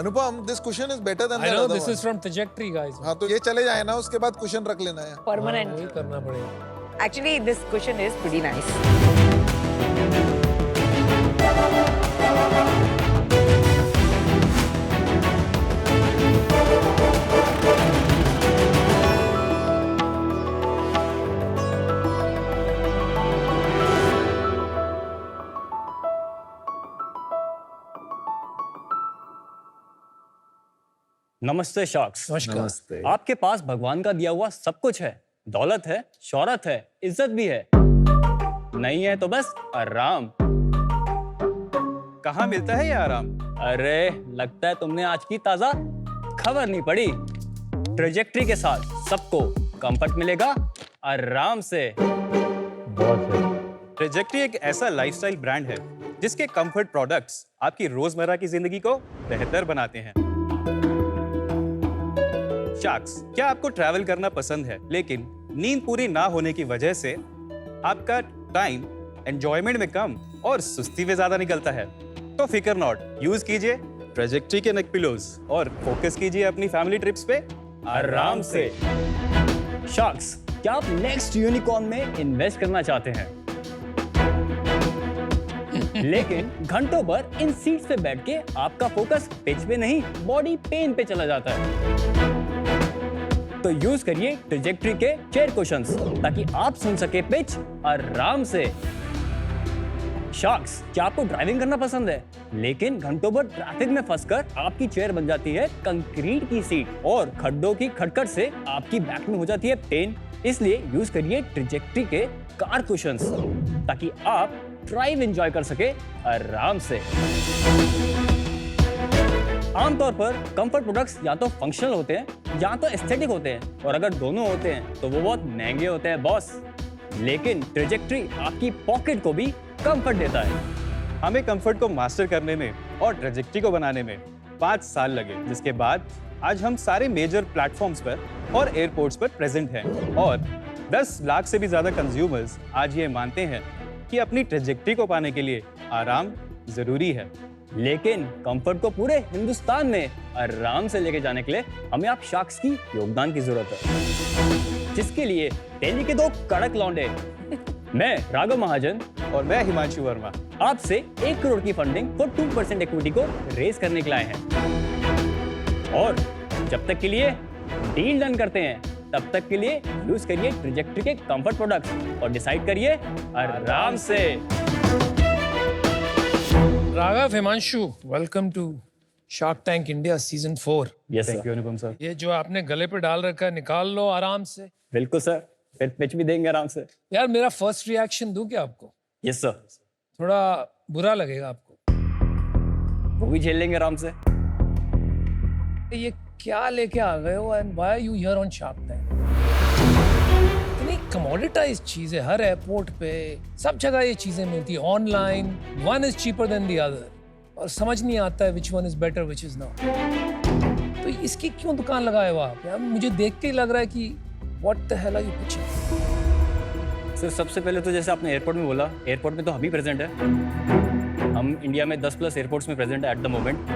Anupam, this cushion is better than I that know other this one. is from trajectory, guys. हाँ तो ये चले जाए ना, उसके बाद कुशन रख लेना है। परमानेंट। वही करना पड़ेगा। Actually, this cushion is pretty nice. नमस्ते शार्क्स। नमस्कार। आपके पास भगवान का दिया हुआ सब कुछ है, दौलत है, शोहरत है, इज्जत भी है, नहीं है तो बस आराम। कहाँ मिलता है ये आराम? अरे लगता है तुमने आज की ताजा खबर नहीं पढ़ी। ट्रेजेक्ट्री के साथ सबको कंफर्ट मिलेगा आराम से। ट्रेजेक्ट्री एक ऐसा लाइफस्टाइल ब्रांड है जिसके कंफर्ट प्रोडक्ट्स आपकी रोजमर्रा की जिंदगी को बेहतर बनाते हैं। शार्क्स, क्या आपको ट्रैवल करना पसंद है लेकिन नींद पूरी ना होने की वजह से आपका टाइम एंजॉयमेंट में कम और सुस्ती में ज्यादा निकलता है? तो फिकर नॉट, यूज कीजिए ट्रेजेक्ट्री के नेक पिलोज और फोकस कीजिए अपनी फैमिली ट्रिप्स पे आराम से। शार्क्स, क्या आप नेक्स्ट यूनिकॉर्न में इन्वेस्ट करना चाहते हैं लेकिन घंटों भर इन सीट्स पे बैठ के आपका फोकस पिच पे नहीं बॉडी पेन पे चला जाता है? तो यूज करिए ट्रेजेक्ट्री के चेयर कुशन्स ताकि आप सुन सके पिच आराम से। शार्क्स, क्या आपको ड्राइविंग करना पसंद है लेकिन घंटों भर ट्रैफिक में फंसकर आपकी चेयर बन जाती है कंक्रीट की सीट और खड्डों की खटखट से आपकी बैक में हो जाती है पेन? इसलिए यूज करिए ट्रेजेक्ट्री के कार कुशन्स ताकि आप ड्राइव एंजॉय कर सके आराम से। आमतौर पर कंफर्ट प्रोडक्ट्स या तो फंक्शनल होते हैं या तो एस्थेटिक होते हैं, और अगर दोनों होते हैं तो वो बहुत महंगे होते हैं बॉस। लेकिन ट्रेजेक्ट्री आपकी पॉकेट को भी कंफर्ट देता है। हमें कंफर्ट को मास्टर करने में और ट्रेजेक्ट्री को बनाने में 5 साल लगे, जिसके बाद आज हम सारे मेजर प्लेटफॉर्म्स पर और एयरपोर्ट्स पर प्रेजेंट हैं और 10 लाख से भी ज्यादा कंज्यूमर्स आज ये मानते हैं कि अपनी ट्रेजेक्ट्री को पाने के लिए आराम जरूरी है। लेकिन कंफर्ट को पूरे हिंदुस्तान में आराम से लेके जाने के लिए हमें आप शार्क्स की योगदान की जरूरत है, जिसके लिए दिल्ली के 2 कड़क लौंडे मैं राघव महाजन और मैं हिमांशु वर्मा आपसे 1 करोड़ की फंडिंग फॉर 2% इक्विटी को रेज करने के लिए आए हैं। और जब तक के लिए डील डन करते हैं तब तक के लिए यूज करिए ट्रेजेक्ट्री के कंफर्ट प्रोडक्ट्स और डिसाइड करिए आराम से। Raghav, Himanshu, welcome to Shark Tank India season 4। Yes thank you Anupam sir. ये जो आपने गले पे डाल रखा है निकाल लो आराम से। बिल्कुल सर, फिर पिच भी देंगे आराम से। यार मेरा फर्स्ट रिएक्शन दूं क्या आपको? Yes sir. थोड़ा बुरा लगेगा आपको। वो भी झेल लेंगे आराम से। ये क्या लेके आ गए हो and why are you here on Shark Tank? इतनी कमोडिटाइज्ड चीजें हर एयरपोर्ट पे सब जगह ये चीजें मिलती है online. One is cheaper than the other और समझ नहीं आता है which one is better which is not. तो इसकी क्यों दुकान लगाए हो आप? यार मुझे देख के ही लग रहा है कि what the hell are you pitching? Sir सबसे पहले तो जैसे आपने एयरपोर्ट में बोला, एयरपोर्ट में तो हम ही प्रेजेंट है। हम इंडिया में 10+ एयरपोर्ट्स में प्रेजेंट है at the moment.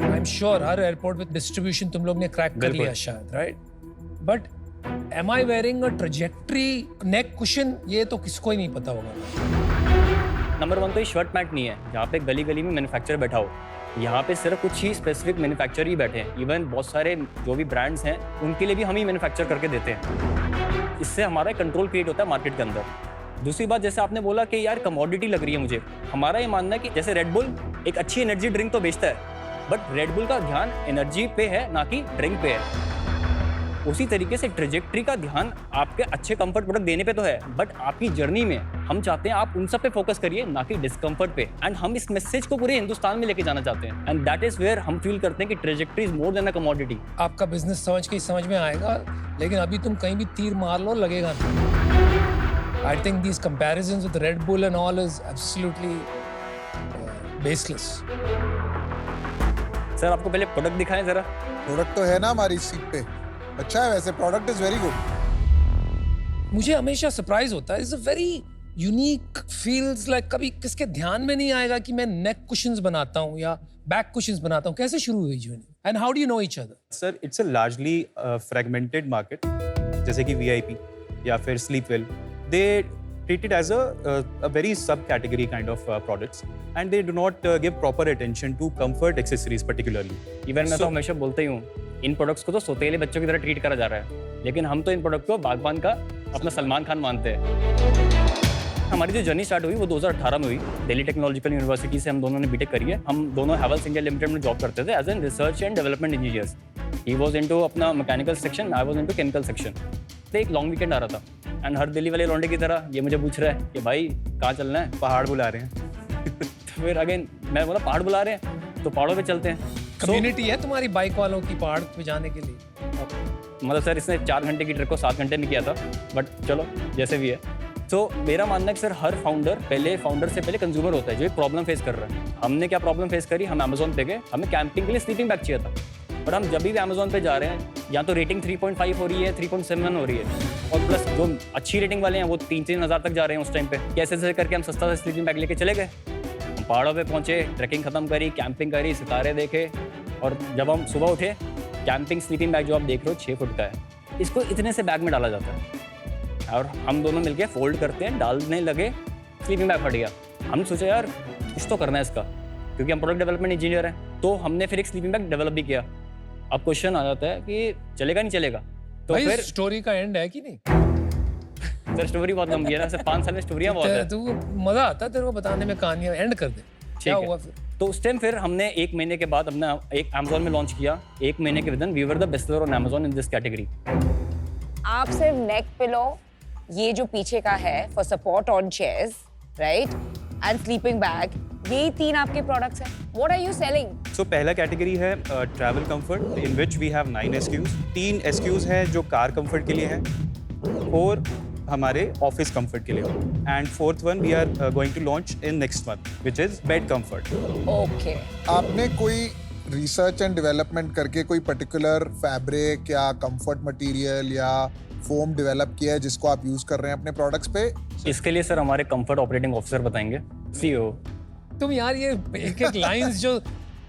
I am sure हर एयरपोर्ट में डिस्ट्रीब्यूशन तुम लोग ने क्रैक कर लिया शायद, right? But am I wearing a trajectory neck cushion? ये तो किसको ही नहीं पता होगा। नंबर 1 तो ये शर्ट पैंट नहीं है जहाँ पे गली गली में मैन्युफैक्चरर बैठा हो। यहाँ पे सिर्फ कुछ ही स्पेसिफिक मैन्युफैक्चरर ही बैठे हैं। इवन बहुत सारे जो भी ब्रांड्स हैं उनके लिए भी हम ही मैन्युफैक्चर करके देते हैं। इससे हमारा कंट्रोल क्रिएट होता है मार्केट के अंदर। दूसरी बात, जैसे आपने बोला कि यार कमोडिटी लग रही है मुझे, हमारा ये मानना है कि जैसे रेड बुल एक अच्छी एनर्जी ड्रिंक तो बेचता है, बट रेड बुल का ध्यान एनर्जी पे है ना कि ड्रिंक पे है। उसी तरीके से ट्रेजेक्ट्री का ध्यान आपके अच्छे कंफर्ट प्रोडक्ट देने पे तो है, बट आपकी जर्नी में हम चाहते हैं आप उन सब पे फोकस करिए ना कि डिस्कम्फर्ट पे। एंड हम इस मैसेज को पूरे हिंदुस्तान में लेके जाना चाहते हैं एंड दैट इज वेयर हम फील करते हैं कि trajectory is more than a commodity. आपका बिजनेस समझ के ही समझ में आएगा, लेकिन अभी तुम कहीं भी तीर मार लो लगेगा नहीं। I think these comparisons with red bull and all is absolutely baseless. Sir आपको पहले प्रोडक्ट दिखाएं जरा। प्रोडक्ट तो है ना हमारी सीट पे, अच्छा है वैसे, प्रोडक्ट इज वेरी गुड। मुझे हमेशा सरप्राइज होता है, it's a very unique, feels like कभी किसके ध्यान में नहीं आएगा कि मैं नेक कुशन्स बनाता हूँ या बैक कुशन्स बनाता हूँ। कैसे शुरू हुई journey? And how do you know each other? Sir it's a largely fragmented market, जैसे कि VIP या फिर स्लीपवेल, दे treat it as a very sub-category kind of products, and they do not give proper attention to comfort accessories particularly. Even मैं तो हमेशा बोलता ही हूँ, इन products को तो सोतेले बच्चों की तरह ट्रीट करा जा रहा है, लेकिन हम तो इन प्रोडक्ट को बागबान का अपना सलमान खान मानते हैं। हमारी जो जर्नी स्टार्ट हुई वो 2018 में हुई। दिल्ली टेक्नोलॉजिकल यूनिवर्सिटी से हम दोनों ने बीटेक करी है। हम दोनों हैवेल्स इंडिया लिमिटेड में जॉब करते थे as an research and development engineers. He was into अपना mechanical section, I was into chemical section. तो एक लॉन्ग वीकेंड आ रहा था एंड हर दिल्ली वाले लौंडे की तरह ये मुझे पूछ रहा है कि भाई कहाँ चलना है? पहाड़ बुला रहे हैं। तो फिर अगेन मैं बोला पहाड़ बुला रहे हैं तो पहाड़ों पे चलते हैं। कम्युनिटी है तुम्हारी बाइक वालों की पहाड़ पे जाने के लिए? मतलब सर इसने 4 घंटे की ट्रिप को 7 घंटे में किया था, बट चलो जैसे भी है। तो मेरा मानना है कि सर हर फाउंडर से पहले कंज्यूमर होता है जो एक प्रॉब्लम फेस कर रहा है। हमने क्या प्रॉब्लम फेस करी? हम अमेजोन पे गए, हमें कैंपिंग के लिए स्लीपिंग बैग चाहिए था, बट हम जब भी अमेजोन पे जा रहे हैं या तो रेटिंग 3.5 हो रही है, 3.7 हो रही है, और प्लस जो अच्छी रेटिंग वाले हैं वो 3-3 हज़ार तक जा रहे हैं उस टाइम पे। कैसे करके हम सस्ता सा स्लीपिंग बैग लेके चले गए। हम पहाड़ों पे पहुंचे, ट्रैकिंग खत्म करी, कैंपिंग करी, सितारे देखे, और जब हम सुबह उठे, कैंपिंग स्लीपिंग बैग जो आप देख रहे हो 6 फुट का है, इसको इतने से बैग में डाला जाता है और हम दोनों मिलके फोल्ड करते हैं, डालने लगे, स्लीपिंग बैग फट गया। हम सोचे यार कुछ तो करना है इसका, क्योंकि हम प्रोडक्ट डेवलपमेंट इंजीनियर हैं। तो हमने फिर एक स्लीपिंग बैग डेवलप भी किया। अब क्वेश्चन आ जाता है कि चलेगा नहीं चलेगा, तो भाई फिर स्टोरी का एंड है कि नहीं? सर स्टोरी बहुत लंबी है ना सर, 5 साल में स्टोरियाँ बहुत है। तू मजा आता है तेरे को बताने में, कहानियां एंड कर दे। क्या है। हुआ फिर? तो उस टाइम फिर हमने 1 महीने के बाद अपना एक अमेजोन में लॉन्च किया। 1 महीने के within we were the best seller on Amazon in this category. आप सिर्फ नेक पिलो, ये जो पीछे का है for support on chairs, right, and sleeping bag, ये 3 आपके प्रोडक्ट्स हैं। What are you selling? So पहला कैटेगरी है travel comfort, in which we have 9 SKUs। 3 SKUs है जो कार कंफर्ट के लिए है, 4 हमारे ऑफिस कंफर्ट के लिए, and 4th one we are going to launch in next month, which is bed comfort. Okay, आपने कोई रिसर्च एंड डेवलपमेंट करके कोई पर्टिकुलर फैब्रिक या कंफर्ट मटेरियल या फोम डेवलप किया है जिसको आप यूज कर रहे हैं अपने प्रोडक्ट्स पे? इसके लिए सर हमारे कंफर्ट ऑपरेटिंग ऑफिसर बताएंगे, CEO। तुम यार ये एक लाइंस जो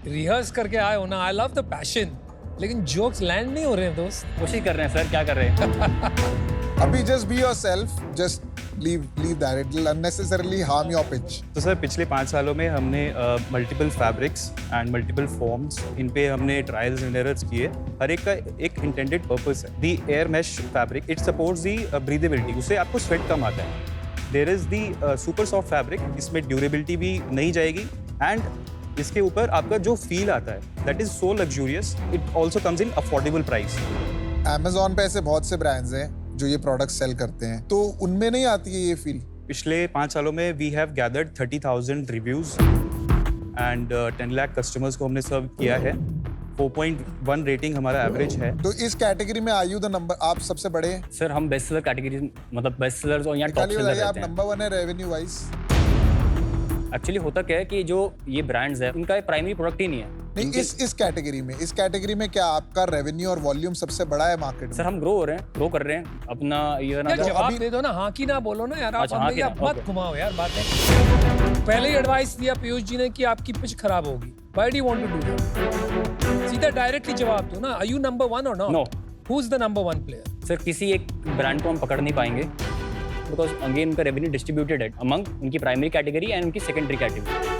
रिहर्स करके आए हो ना, आई लव द पैशन, लेकिन जोक्स लैंड नहीं हो रहे हैं दोस्त। कोशिश कर रहे हैं सर, क्या कर रहे हैं? अभी just be yourself, just leave that, it will unnecessarily harm your pitch. तो सर पिछले 5 सालों में हमने multiple fabrics and multiple forms, इन पे हमने ट्रायल्स एंड एरर्स किए। हर एक का एक इंटेंडेड पर्पस है। The air mesh fabric, it supports the breathability, उससे आपको स्वेट कम आता है। There is the super soft fabric, इसमें ड्यूरेबिलिटी भी नहीं जाएगी, एंड इसके ऊपर आपका जो फील आता है that is so luxurious. It also comes in affordable price. Amazon पे ऐसे बहुत से ब्रांड्स हैं जो ये प्रोडक्ट सेल करते हैं, तो उनमें नहीं आती है ये फील? पिछले 5 सालों में we have gathered 30,000 reviews and 10 lakh customers को हमने सर्व किया है। 4.1 रेटिंग हमारा एवरेज है। तो इस कैटेगरी में आर यू द नंबर, आप सबसे बड़े हैं? सर हम बेस्ट सेलर कैटेगरी, मतलब बेस्ट सेलर्स और यहाँ टॉप खाली सेलर बताइए, आप रहते हैं। नंबर 1 है रेवेन्यू वाइज? एक्चुअली होता क्या है कि जो ये ब्रांड्स हैं उनका प्राइमरी प्रोडक्ट ही नहीं है। नहीं, इस कैटेगरी में क्या आपका रेवेन्यू और वॉल्यूम सबसे बड़ा है मार्केट में? सर हम ग्रो कर रहे हैं अपना ये ना। यार जवाब अभी- दे दो ना, हाँ की ना बोलो ना यार। आप अच्छा, हाँ हमें की आप ना, मत ओके। घुमाओ यार बातें। पहले ही एडवाइस दिया पीयूष जी ने कि आपकी पिच खराब होगी। Why do you want to do that? सीधा डायरेक्टली जवाब दो ना। Are you number 1 or not? No. Who's the number 1 player? Sir किसी एक ब्रांड को हम पकड़ नहीं पाएंगे, बिकॉज अगेन उनका रेवेन्यू डिस्ट्रीब्यूटेड है अमंग उनकी प्राइमरी कैटेगरी एंड उनकी सेकेंडरी कैटेगरी।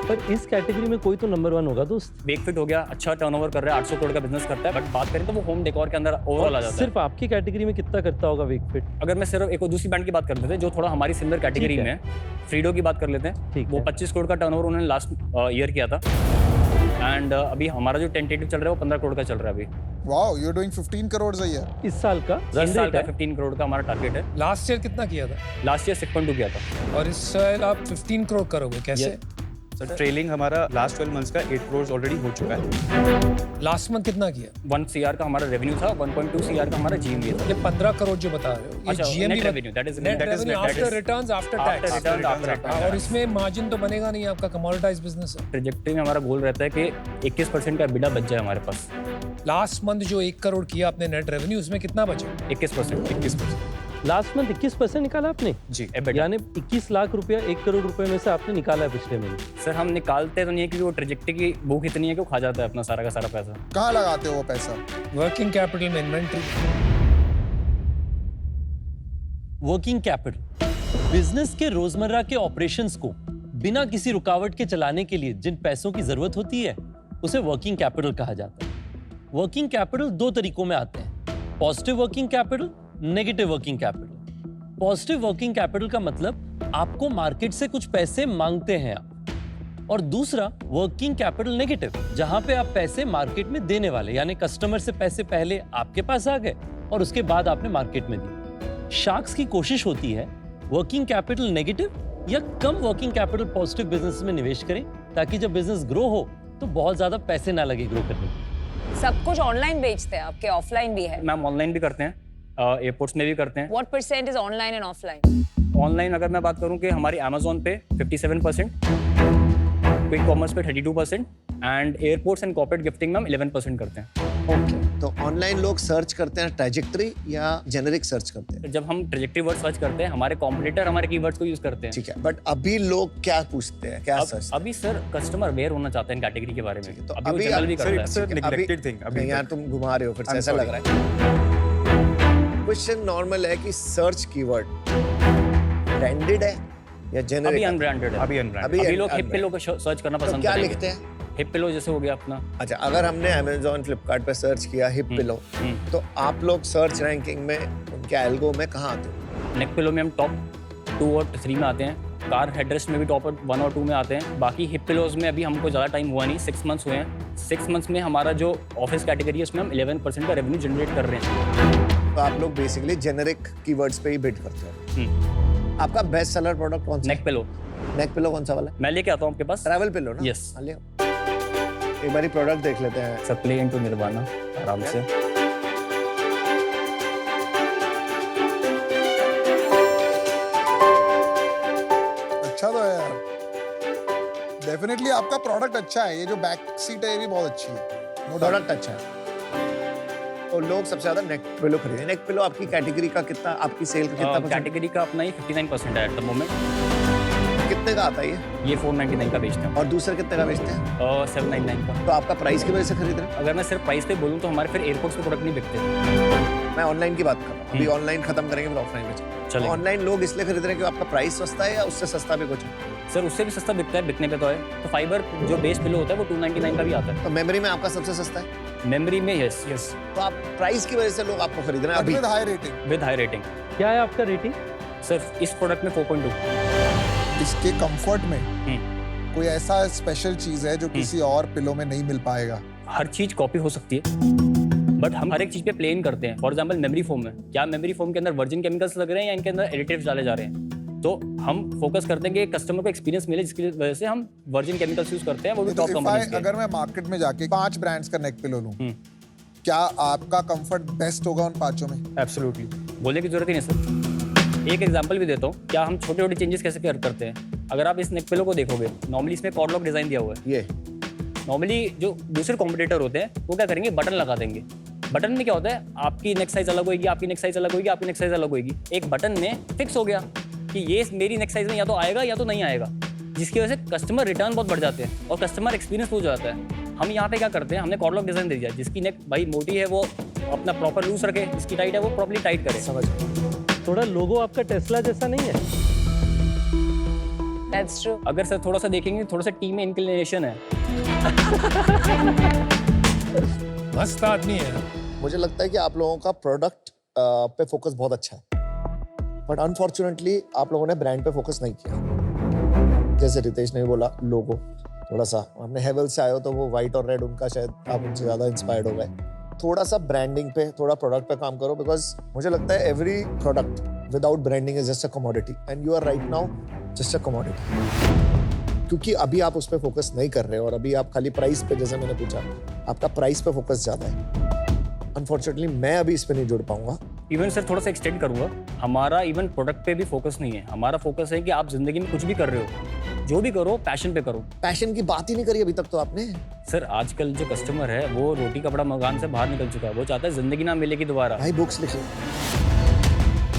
पर इस कैटेगरी में कोई तो नंबर 1 होगा दोस्त। वेकफिट हो गया, अच्छा टर्नओवर कर रहा है, 800 करोड़ का बिजनेस करता है, बट बात करें तो वो होम डेकोर के अंदर ओवरऑल आ जाता है। सिर्फ आपकी कैटेगरी में कितना करता होगा वेकफिट? अगर मैं सिर्फ एक और दूसरी ब्रांड की बात कर लेते हैं जो थोड़ा हमारी सिमिलर कैटेगरी ठीक में है। है, फ्रीडो की बात कर लेते हैं। ठीक वो है। 25 करोड़ का टर्नओवर उन्होंने लास्ट ईयर किया था, एंड अभी हमारा जो टेंटेटिव चल रहा है वो 15 करोड़ का चल रहा है अभी। Wow, you are doing 15 crore a year। इस साल का इस रन साल रेट का है। 15 करोड़ का हमारा टारगेट है। लास्ट ईयर कितना किया था? लास्ट ईयर 6.2 किया था। और इस साल आप 15 करोड़ करोगे कैसे? सर ट्रेलिंग हमारा लास्ट 12 मंथ्स का 8 करोड़ ऑलरेडी हो चुका है। लास्ट मंथ कितना किया? 1 CR का हमारा रेवेन्यू था, 1.2 CR का हमारा GMV था। ये 15 करोड़ जो बता रहे हो, ये अच्छा, GMV net revenue, that is- net that is revenue net, that after is- returns after After tax। returns, after tax। और इसमें मार्जिन तो बनेगा नहीं, आपका कमोडिटाइज बिजनेस है। ट्रेजेक्टरी में हमारा गोल रहता है कि 21% का बिडा बच जाए हमारे पास। लास्ट मंथ जो 1 करोड़ किया आपने नेट रेवेन्यू, उसमें कितना बचा? 21%। लास्ट मंथ 21% निकाला आपने? जी EBITDA। यानी 21 लाख रुपया 1 करोड़ रुपए में से आपने निकाला है पिछले महीने। सर हम निकालते तो नहीं है क्योंकि वो ट्रेजेक्टरी की भूख इतनी है कि वो खा जाता है अपना सारा का सारा पैसा। कहाँ लगाते हो वो पैसा? वर्किंग कैपिटल में इन्वेंट्री। वर्किंग कैपिटल बिजनेस के रोजमर्रा के ऑपरेशंस को बिना किसी रुकावट के चलाने के लिए जिन पैसों की जरूरत होती है उसे वर्किंग कैपिटल कहा जाता है। वर्किंग कैपिटल दो तरीकों में आते हैं, positive working capital, negative working capital. Positive working capital का मतलब आपको मार्केट से कुछ पैसे मांगते हैं आप, और दूसरा वर्किंग कैपिटल नेगेटिव, जहां पे आप पैसे मार्केट में देने वाले, यानी कस्टमर से पैसे पहले आपके पास आ गए और उसके बाद आपने मार्केट में दिए। शार्क्स की कोशिश होती है वर्किंग कैपिटल नेगेटिव या कम वर्किंग कैपिटल पॉजिटिव बिजनेस में निवेश करें, ताकि जब बिजनेस ग्रो हो तो बहुत ज्यादा पैसे ना लगे ग्रो करने में। सब कुछ ऑनलाइन बेचते हैं आपके, ऑफलाइन भी है? मैम ऑनलाइन भी करते हैं, एयरपोर्ट्स में भी करते हैं। What percent is online and offline? Online अगर मैं बात करूं कि हमारी अमेजोन पे 57%, क्विक कॉमर्स पे 32% and airports and corporate gifting में हम 11% करते हैं। तो ऑनलाइन लोग सर्च करते हैं ट्रैजेक्टरी या जेनेरिक सर्च करते हैं? जब हम ट्रेजेक्टरी वर्ड सर्च करते हैं हमारे कॉम्पिटिटर हमारे कीवर्ड्स को यूज करते हैं। ठीक है, बट अभी लोग क्या पूछते हैं, क्या सर्च? अभी सर कस्टमर अवेयर होना चाहते हैं कैटेगरी के बारे में, तो अभी वो अभी जनरल भी आप- करता है। सर नेग्लेक्टेड थिंग अभी नहीं यार, तक। तुम घुमा रहे हो फिर से, I'm ऐसा sorry. लग रहा है। क्वेश्चन नॉर्मल है कि सर्च कीवर्ड ब्रांडेड है या अभी जेनेरिक? अनब्रांडेड है। अभी अनब्रांडेड। अभी अभी लोग हिप unbranded। पिलो को सर्च करना तो पसंद क्या करेंगे। लिखते हैं? हिप पिलो जैसे हो गया अपना। अच्छा, अगर हमने अमेजोन फ्लिपकार्ट पे सर्च किया हिप पिलो, तो आप लोग सर्च रैंकिंग में उनके एल्गो में कहाँ आते हो? नेक पिलो में हम टॉप 2 और 3 में आते हैं, कार हेडरेस्ट में भी टॉप 1 और 2 में आते हैं। बाकी हिप पिलोज में अभी हमको ज़्यादा टाइम हुआ नहीं, 6 मंथ्स हुए हैं। 6 मंथ्स में हमारा जो ऑफिस कैटेगरी है उसमें हम 11% का रेवेन्यू जनरेट कर रहे हैं। तो आप लोग बेसिकली जेनेरिक कीवर्ड्स पे ही बिड करते हो। आपका बेस्ट सेलर प्रोडक्ट कौन सा? नेक पिलो नेक पिलो कौन सा वाला है? मैं लेके आता हूँ आपके पास। ट्रैवल पिलो ना? Yes. हाँ, ले आओ। एक बारी प्रोडक्ट देख लेते हैं। सब प्ले इनटू निर्वाणा आराम से। अच्छा तो है यार, डेफिनेटली आपका प्रोडक्ट अच्छा है। ये जो बैक सीट है ये भी बहुत अच्छी है, नो डाउट। प्रोडक्ट अच्छा है तो लोग सबसे ज्यादा नेक पिलो खरीदें। नेक पिलो आपकी कैटेगरी का कितना, आपकी सेल का कितना परसेंट? कैटेगरी का अपना ही 59% है एट द मोमेंट। कितने का आता है ये 499 का बेचते हैं और दूसरे कितने का बेचते हैं? और 799 का। तो आपका प्राइस की वजह से खरीद रहे हैं? अगर मैं सिर्फ प्राइस पे बोलूँ तो हमारे फिर एयरपोर्ट्स के प्रोडक्ट नहीं बिकते। मैं ऑनलाइन की बात कर रहा हूँ। अभी ऑनलाइन खत्म करेंगे, फिर ऑफलाइन में चलेगा। ऑनलाइन लोग इसलिए खरीद रहे हैं कि आपका प्राइस सस्ता है या उससे सस्ता भी कुछ है? सर उससे भी सस्ता बिकता है, बिकने पे तो है। तो फाइबर जो बेस पिलो होता है वो 299 का भी आता है। तो मेमोरी में आपका सबसे सस्ता है, मेमोरी में यस यस तो आप प्राइस की वजह से लोग आपको खरीद रहे हैं अभी। With high rating. With high rating. क्या है आपका रेटिंग? सर इस प्रोडक्ट में 4.2। इसके कंफर्ट में कोई ऐसा स्पेशल चीज है जो किसी और पिलो में नहीं मिल पाएगा? हर चीज कॉपी हो सकती है बट हम हर एक चीज पे प्लेन करते हैं। फॉर एग्जांपल मेमोरी फोम में, क्या मेमोरी फोम के अंदर वर्जिन केमिकल्स लग रहे हैं या इनके अंदर एडिटिव्स डाले जा रहे हैं? तो हम फोकस करते हैं कि कस्टमर को एक्सपीरियंस मिले, जिसकी वजह से हम वर्जिन केमिकल्स यूज करते हैं, वो भी टॉप कंपनीज के। अगर मैं मार्केट में जाके 5 ब्रांड्स का नेक पिलो लूं, क्या आपका कंफर्ट बेस्ट होगा उन 5 में? एब्सोल्युटली, बोलने की जरूरत ही नहीं सर। एक एग्जांपल भी देता हूँ, क्या हम छोटे छोटे चेंजेस कैसे करते हैं। अगर आप इस नेक पिलो को देखोगे, नॉर्मली इसमें कॉर्डलॉक डिजाइन दिया हुआ है। ये नॉर्मली जो दूसरे कॉम्पिटिटर होते हैं वो क्या करेंगे, बटन लगा देंगे। बटन में क्या होता है, आपकी नेक साइज अलग होगी, आपकी नेक साइज अलग होगी, आपकी नेक साइज अलग होगी। एक बटन में फिक्स हो गया कि ये मेरी नेक साइज में या तो आएगा या तो नहीं आएगा, जिसकी वजह से कस्टमर रिटर्न बहुत बढ़ जाते हैं और कस्टमर एक्सपीरियंस हो जाता है। हम यहाँ पे क्या करते हैं, हमने कॉर्डलॉक डिजाइन दे दिया, जिसकी नेक भाई मोटी है वो अपना प्रॉपर लूज रखे, जिसकी टाइट है वो प्रॉपर्ली टाइट करे। समझ गए। थोड़ा लोगो आपका टेस्ला जैसा नहीं है? That's true. अगर सर थोड़ा सा देखेंगे, थोड़ा सा टीम में इंक्लिनेशन है। मस्त आदमी है। मुझे लगता है कि आप लोगों का प्रोडक्ट पे फोकस बहुत अच्छा है, बट अनफॉर्चुनेटली आप लोगों ने ब्रांड पे फोकस नहीं किया। जैसे रितेश ने भी बोला, लोगो थोड़ा सा, आपने हेवल से आए हो तो वो व्हाइट और रेड उनका शायद आप उनसे ज्यादा इंस्पायर्ड हो गए। थोड़ा सा ब्रांडिंग पे, थोड़ा प्रोडक्ट पे काम करो, बिकॉज मुझे लगता है every product without branding is just a commodity and you are right now just a commodity. क्योंकि अभी आप उस पर फोकस नहीं कर रहे हो और अभी आप खाली प्राइस पे, जैसे मैंने पूछा, आपका प्राइस पे फोकस ज्यादा है। अनफॉर्चुनेटली मैं अभी इस पे नहीं जुड़ पाऊंगा। इवन सर थोड़ा सा एक्सटेंड करूंगा, हमारा इवन प्रोडक्ट पे भी फोकस नहीं है। हमारा फोकस है कि आप जिंदगी में कुछ भी कर रहे हो, जो भी करो पैशन पे करो। पैशन की बात ही नहीं करी अभी तक तो आपने। सर आजकल जो कस्टमर है वो रोटी कपड़ा मकान से बाहर निकल चुका है, वो चाहता है जिंदगी ना मिलेगी दोबारा। भाई बुक्स लिख लो।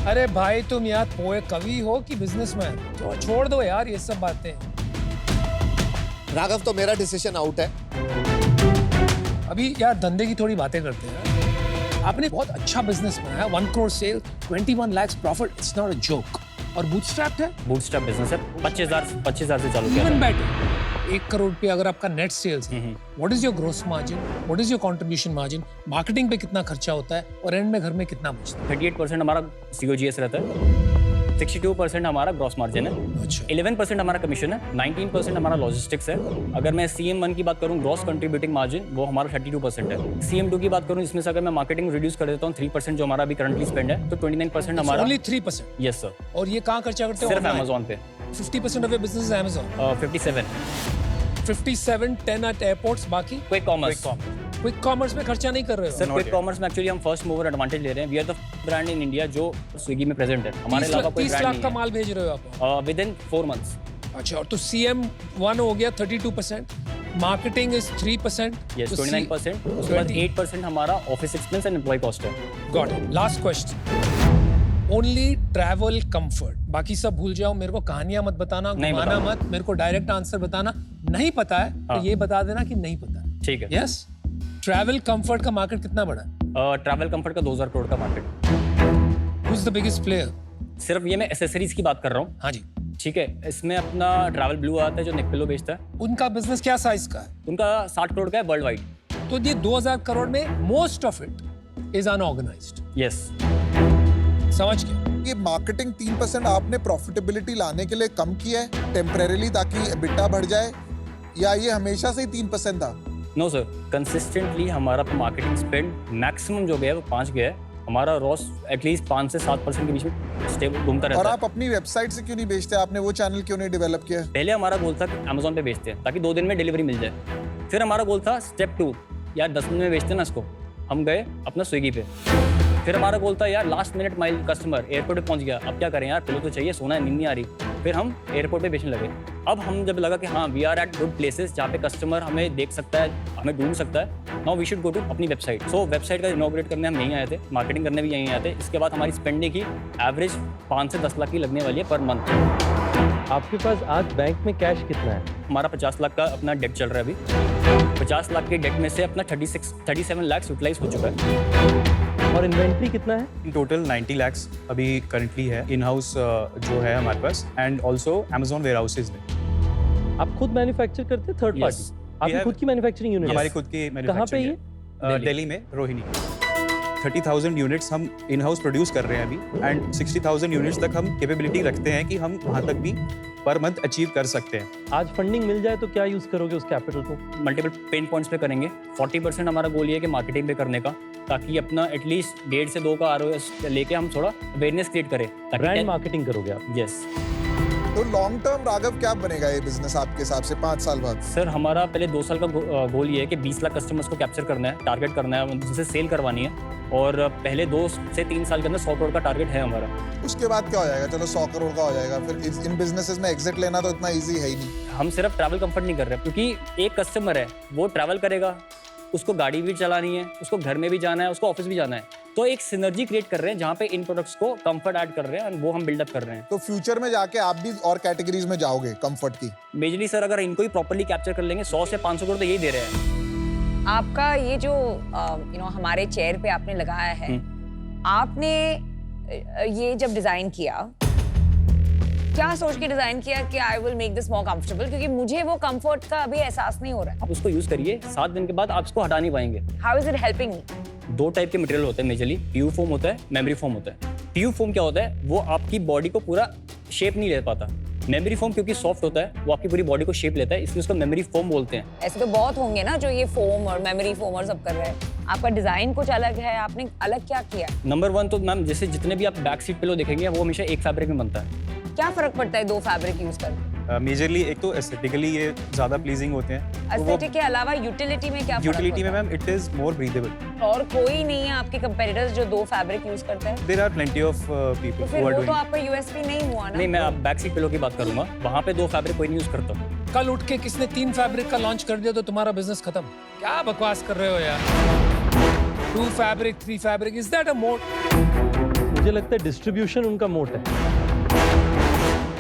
अरे भाई तुम यार पोए कवि हो कि बिजनेसमैन? तो छोड़ दो यार ये सब बातें। राघव, तो मेरा डिसीजन आउट है। अभी यार धंधे की थोड़ी बातें करते हैं। आपने बहुत अच्छा बिजनेस बनाया, 1 crore sale, 21 lakh profit, it's not a joke. और बूटस्ट्रैप्ड है? बूटस्ट्रैप बिजनेस है, 25,000 से चालू किया इवन था। बेटर। 1 करोड़ पे अगर आपका नेट सेल्स है, what is your gross margin, what is your contribution margin, marketing पे कितना खर्चा होता है और एंड में घर में कितना बचता 38% हमारा COGS रहता है, 62% हमारा ग्रॉस मार्जिन है, है? अच्छा। 11% हमारा कमीशन है, 19% हमारा लॉजिस्टिक्स है। अगर मैं CM1 की बात करूं, ग्रॉस कंट्रीब्यूटिंग मार्जिन, वो हमारा 32% है। CM2 की बात करूं, इसमें से अगर मैं मार्केटिंग रिड्यूस कर देता हूं 3% जो हमारा अभी करंटली स्पेंड है, तो 29% हमारा। ओनली 3%? Yes sir. और ये कहाँ खर्चा करते हो? सिर्फ Amazon पे। 50% off your business is Amazon? 57। 57, 10 at airports, बाकी क्विक कॉमर्स। क्विक कॉमर्स में खर्चा नहीं कर रहे हो? सर क्विक कॉमर्स में एक्चुअली हम फर्स्ट मूवर एडवांटेज ले रहे हैं। We are the brand in India जो स्विगी में प्रेजेंट है। हमारे अलावा कोई 30 ब्रांड लाख नहीं का है। माल भेज रहे हो आप? With in 4 months. अच्छा, और तो CM1 हो गया 32%, मार्केटिंग इज 3%, यस, 29%। उसके बाद 8% हमारा office expense and employee cost है। Got it. Last question, only travel comfort, बाकी सब भूल जाओ। मेरे को कहानियां मत बताना, नहीं घुमाना बताऊंगा। मत, मेरे को डायरेक्ट आंसर बताना। नहीं पता है तो हाँ। ये बता देना कि नहीं पता। ठीक है। यस। ट्रैवल कंफर्ट का मार्केट कितना बड़ा है? ट्रैवल कंफर्ट का 2000 करोड़ का market. Who is the biggest player? सिर्फ ये मैं एसेसरीज की बात कर रहा हूँ। हाँ जी। ठीक है, इसमें अपना ट्रैवल ब्लू आता है जो नेक पिलो बेचता है। उनका बिजनेस क्या साइज का है? उनका 60 करोड़ का है वर्ल्ड वाइड। तो ये 2000 करोड़ में most of it is unorganised. Yes. समझ गए? ये मार्केटिंग 3% आपने प्रॉफिटेबिलिटी लाने के लिए कम किया है टेम्परेरीली ताकि बिट्टा बढ़ जाए, या ये हमेशा से ही 3% था? नो सर, कंसिस्टेंटली हमारा मार्केटिंग स्पेंड मैक्सिमम जो गया है वो 5 गया है। हमारा रॉस एटलीस्ट 5 से 7% के बीच में स्टेबल घूमता और रहता है। आप अपनी वेबसाइट से क्यों नहीं बेचते? आपने वो चैनल क्यों नहीं डेवलप किया? पहले हमारा गोल था कि Amazon पे बेचते हैं ताकि 2 दिन में डिलीवरी मिल जाए। फिर हमारा गोल था स्टेप 2, यार 10 मिनट में बेचते हैं ना इसको। हम गए अपना स्विगी पे। फिर हमारा गोल था यार last minute mile customer airport पे पहुंच गया, अब क्या करें यार, पिलो तो चाहिए, सोना है, नींद नहीं आ रही। फिर हम एयरपोर्ट पे बेचने लगे। अब हम जब लगा कि हाँ we are at good places जहाँ पे कस्टमर हमें देख सकता है, हमें ढूंढ सकता है, now we should go to अपनी वेबसाइट। सो वेबसाइट का इनॉग्रेट करने हम यहीं आए थे, मार्केटिंग करने भी यहीं आए थे। इसके बाद हमारी स्पेंडिंग की एवरेज 5 से 10 लाख की लगने वाली है पर मंथ। आपके पास आज बैंक में कैश कितना है? हमारा 50 लाख का अपना डेट चल रहा है अभी। 50 लाख के डेट में से अपना 37 लाख यूटिलाइज हो चुका है। और इन्वेंट्री कितना है? इन टोटल 90 lakhs अभी करंटली है इन हाउस जो है हमारे पास, and also Amazon warehouses में। आप खुद मैन्युफैक्चर करते हैं? Third Yes. पार्टी? आपकी have- खुद की मैन्युफैक्चरिंग यूनिट? हमारी खुद की कहाँ पे मैन्युफैक्चरिंग ये? है दिल्ली में, रोहिणी। 30,000 यूनिट्स हम इन हाउस प्रोड्यूस कर रहे हैं अभी, एंड 60,000 यूनिट्स तक हम कैपेबिलिटी रखते हैं कि हम वहाँ तक भी पर मंथ अचीव कर सकते हैं। आज फंडिंग मिल जाए तो क्या यूज करोगे उस कैपिटल को? मल्टीपल पेन पॉइंट्स पे करेंगे। 40% हमारा गोल ये है कि मार्केटिंग पे करने का, ताकि अपना एटलीस्ट 1.5 से 2 का ROS लेके हम थोड़ा अवेयरनेस क्रिएट करें। ब्रांड मार्केटिंग करोगे आप? यस तो लॉन्ग टर्म राघव क्या बनेगा ये बिजनेस आपके हिसाब से 5 साल बाद? सर, हमारा पहले 2 साल का गोल ये है कि 20 लाख कस्टमर्स को कैप्चर करना है, टारगेट करना है, जिनसे सेल करवानी है। और पहले 2 से 3 साल के अंदर 100 करोड़ का टारगेट है हमारा। उसके बाद क्या हो जाएगा? चलो 100 करोड़ का हो जाएगा, फिर इन बिजनेसेस में एग्जिट लेना तो इतना इजी है ही नहीं। हम सिर्फ ट्रैवल कंफर्ट नहीं कर रहे, क्योंकि एक कस्टमर है वो ट्रैवल करेगा, उसको गाड़ी भी चलानी है, उसको घर में भी जाना है, उसको ऑफिस भी जाना है। तो एक सिनर्जी क्रिएट कर रहे हैं जहाँ पे इन प्रोडक्ट्स को कंफर्ट ऐड कर रहे हैं, और वो हम बिल्डअप कर रहे हैं। तो फ्यूचर में जाके आप भी और कैटेगरीज में जाओगे कंफर्ट की? मेजरली सर, अगर इनको ही प्रॉपर्ली कैप्चर कर लेंगे, 100 से 500 करोड़ तो यही दे रहे हैं। आपका ये जो हमारे चेयर पे आपने लगाया है, आपने ये जब डिजाइन किया, क्या सोच के डिजाइन किया कि I will make this more comfortable? क्योंकि मुझे वो कंफर्ट का अभी एहसास नहीं हो रहा है। आप उसको यूज करिए, 7 दिन के बाद आप इसको हटा नहीं पाएंगे। How is it helping me? 2 type के मटेरियल होते हैं मेजरली, PU फोम होता है, मेमोरी फोम होता है। PU फोम क्या होता है, वो आपकी बॉडी को पूरा शेप नहीं ले पाता। मेमोरी फोम क्योंकि सॉफ्ट होता है, वो आपकी पूरी बॉडी को शेप लेता है, इसलिए उसको मेमोरी फोम बोलते हैं। ऐसे तो बहुत होंगे ना जो ये फोम और मेमोरी फोम और सब कर रहे हैं। आपका डिजाइन कुछ अलग है, आपने अलग क्या किया? नंबर 1 तो मैम, जैसे जितने भी आप बैक सीट पिलो देखेंगे वो हमेशा एक फैब्रिक में बनता है। क्या फर्क पड़ता है 2 फैब्रिक यूज करके? मेजरली एक तो एस्थेटिकली ये ज़्यादा प्लीजिंग होते हैं, तो वो एस्थेटिक के अलावा यूटिलिटी में क्या फर्क यूटिलिटी में होता है? Ma'am it is more breathable. और कोई नहीं है आपके कंपेटिटर्स जो 2 फैब्रिक यूज करते हैं? देयर आर प्लेंटी ऑफ तो पीपल फिर हु आर वो तो डूइंग। आपका यूएसपी नहीं हुआ ना? नहीं, मैं बैक सीट पिलो की बात करूंगा, वहां पे 2 फैब्रिक कोई नहीं यूज करता। कल उठ के किसने 3 फैब्रिक का लॉन्च कर दिया तो तुम्हारा बिजनेस खत्म? क्या बकवास कर रहे हो यार? 2 fabric, 3 fabric, is that a mode? मुझे मुझे लगता है डिस्ट्रीब्यूशन उनका मोट है।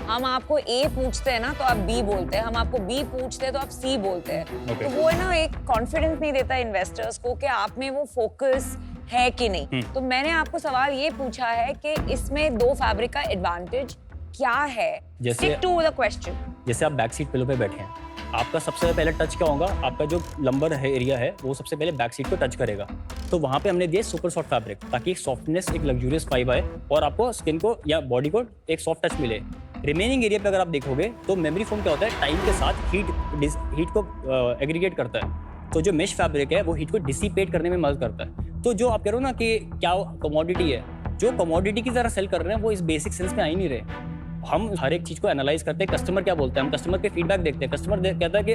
हम आपको ए पूछते हैं ना तो आप बी बोलते हैं, हम आपको बी पूछते हैं तो आप सी बोलते हैं। Okay. तो वो है ना एक कॉन्फिडेंस नहीं देता इन्वेस्टर्स को कि आप में वो फोकस है कि नहीं। तो मैंने आपको सवाल ये पूछा है कि इसमें दो फैब्रिक का एडवांटेज क्या है। जैसे- Stick to the question. जैसे आप बैक सीट पिलो पे बैठे हैं, आपका सबसे पहले टच क्या होगा, आपका जो लंबर है एरिया है वो सबसे पहले बैक सीट को टच करेगा। तो वहाँ पे हमने दिया सुपर सॉफ्ट फैब्रिक, ताकि एक सॉफ्टनेस, एक लग्जूरियस वाइब आए और आपको स्किन को या बॉडी को एक सॉफ्ट टच मिले। रिमेनिंग एरिया पे अगर आप देखोगे तो मेमोरी फोम क्या होता है, टाइम के साथ हीट को एग्रीगेट करता है। तो जो मेश फैब्रिक है वो हीट को डिसिपेट करने में मदद करता है। तो जो आप कह रहे हो ना कि क्या कमोडिटी है, जो कमोडिटी की तरह सेल कर रहे हैं वो इस बेसिक सेंस में आ ही नहीं रहे। हम हर एक चीज़ को एनालाइज करते हैं, कस्टमर क्या बोलते हैं, हम कस्टमर के फीडबैक देखते हैं। कस्टमर कहता है कि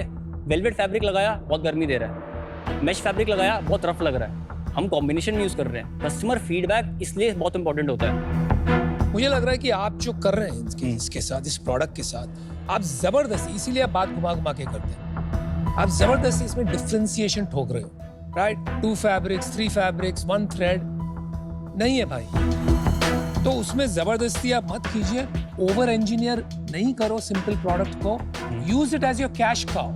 वेलवेट फैब्रिक लगाया बहुत गर्मी दे रहा है, मेश फैब्रिक लगाया बहुत रफ लग रहा है, हम कॉम्बिनेशन यूज़ कर रहे हैं। कस्टमर फीडबैक इसलिए बहुत इंपॉर्टेंट होता है। मुझे लग रहा है कि आप जो कर रहे हैं इसके साथ, इस प्रोडक्ट के साथ, आप जबरदस्ती, इसीलिए आप बात घुमा घुमा के करते हैं, आप जबरदस्ती इसमें डिफरेंशिएशन ठोक रहे हो, राइट? 2 फैब्रिक्स, 3 फैब्रिक्स, 1 थ्रेड नहीं है भाई। तो उसमें जबरदस्ती आप मत कीजिए, ओवर इंजीनियर नहीं करो सिंपल प्रोडक्ट को, use it as your cash cow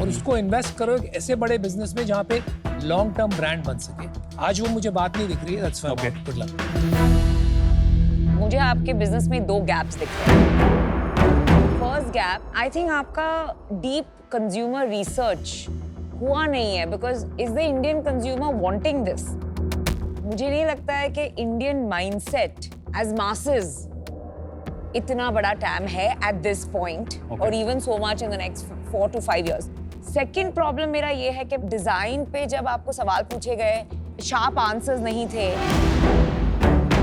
और उसको इन्वेस्ट करो एक ऐसे बड़े बिजनेस में जहाँ पे लॉन्ग टर्म ब्रांड बन सके। आज वो मुझे बात नहीं दिख रही है, that's fine, Okay. Good luck. मुझे आपके बिजनेस में दो गैप्स दिख रहे हैं। फर्स्ट गैप, आई थिंक आपका डीप कंज्यूमर रिसर्च हुआ नहीं है, because is the Indian consumer wanting this? मुझे नहीं लगता है कि इंडियन माइंडसेट एज मासेस इतना बड़ा टैम है एट दिस पॉइंट, और even so much in the next 4 to 5 years। Second problem मेरा ये है कि डिजाइन पे जब आपको सवाल पूछे गए, शार्प आंसर्स नहीं थे।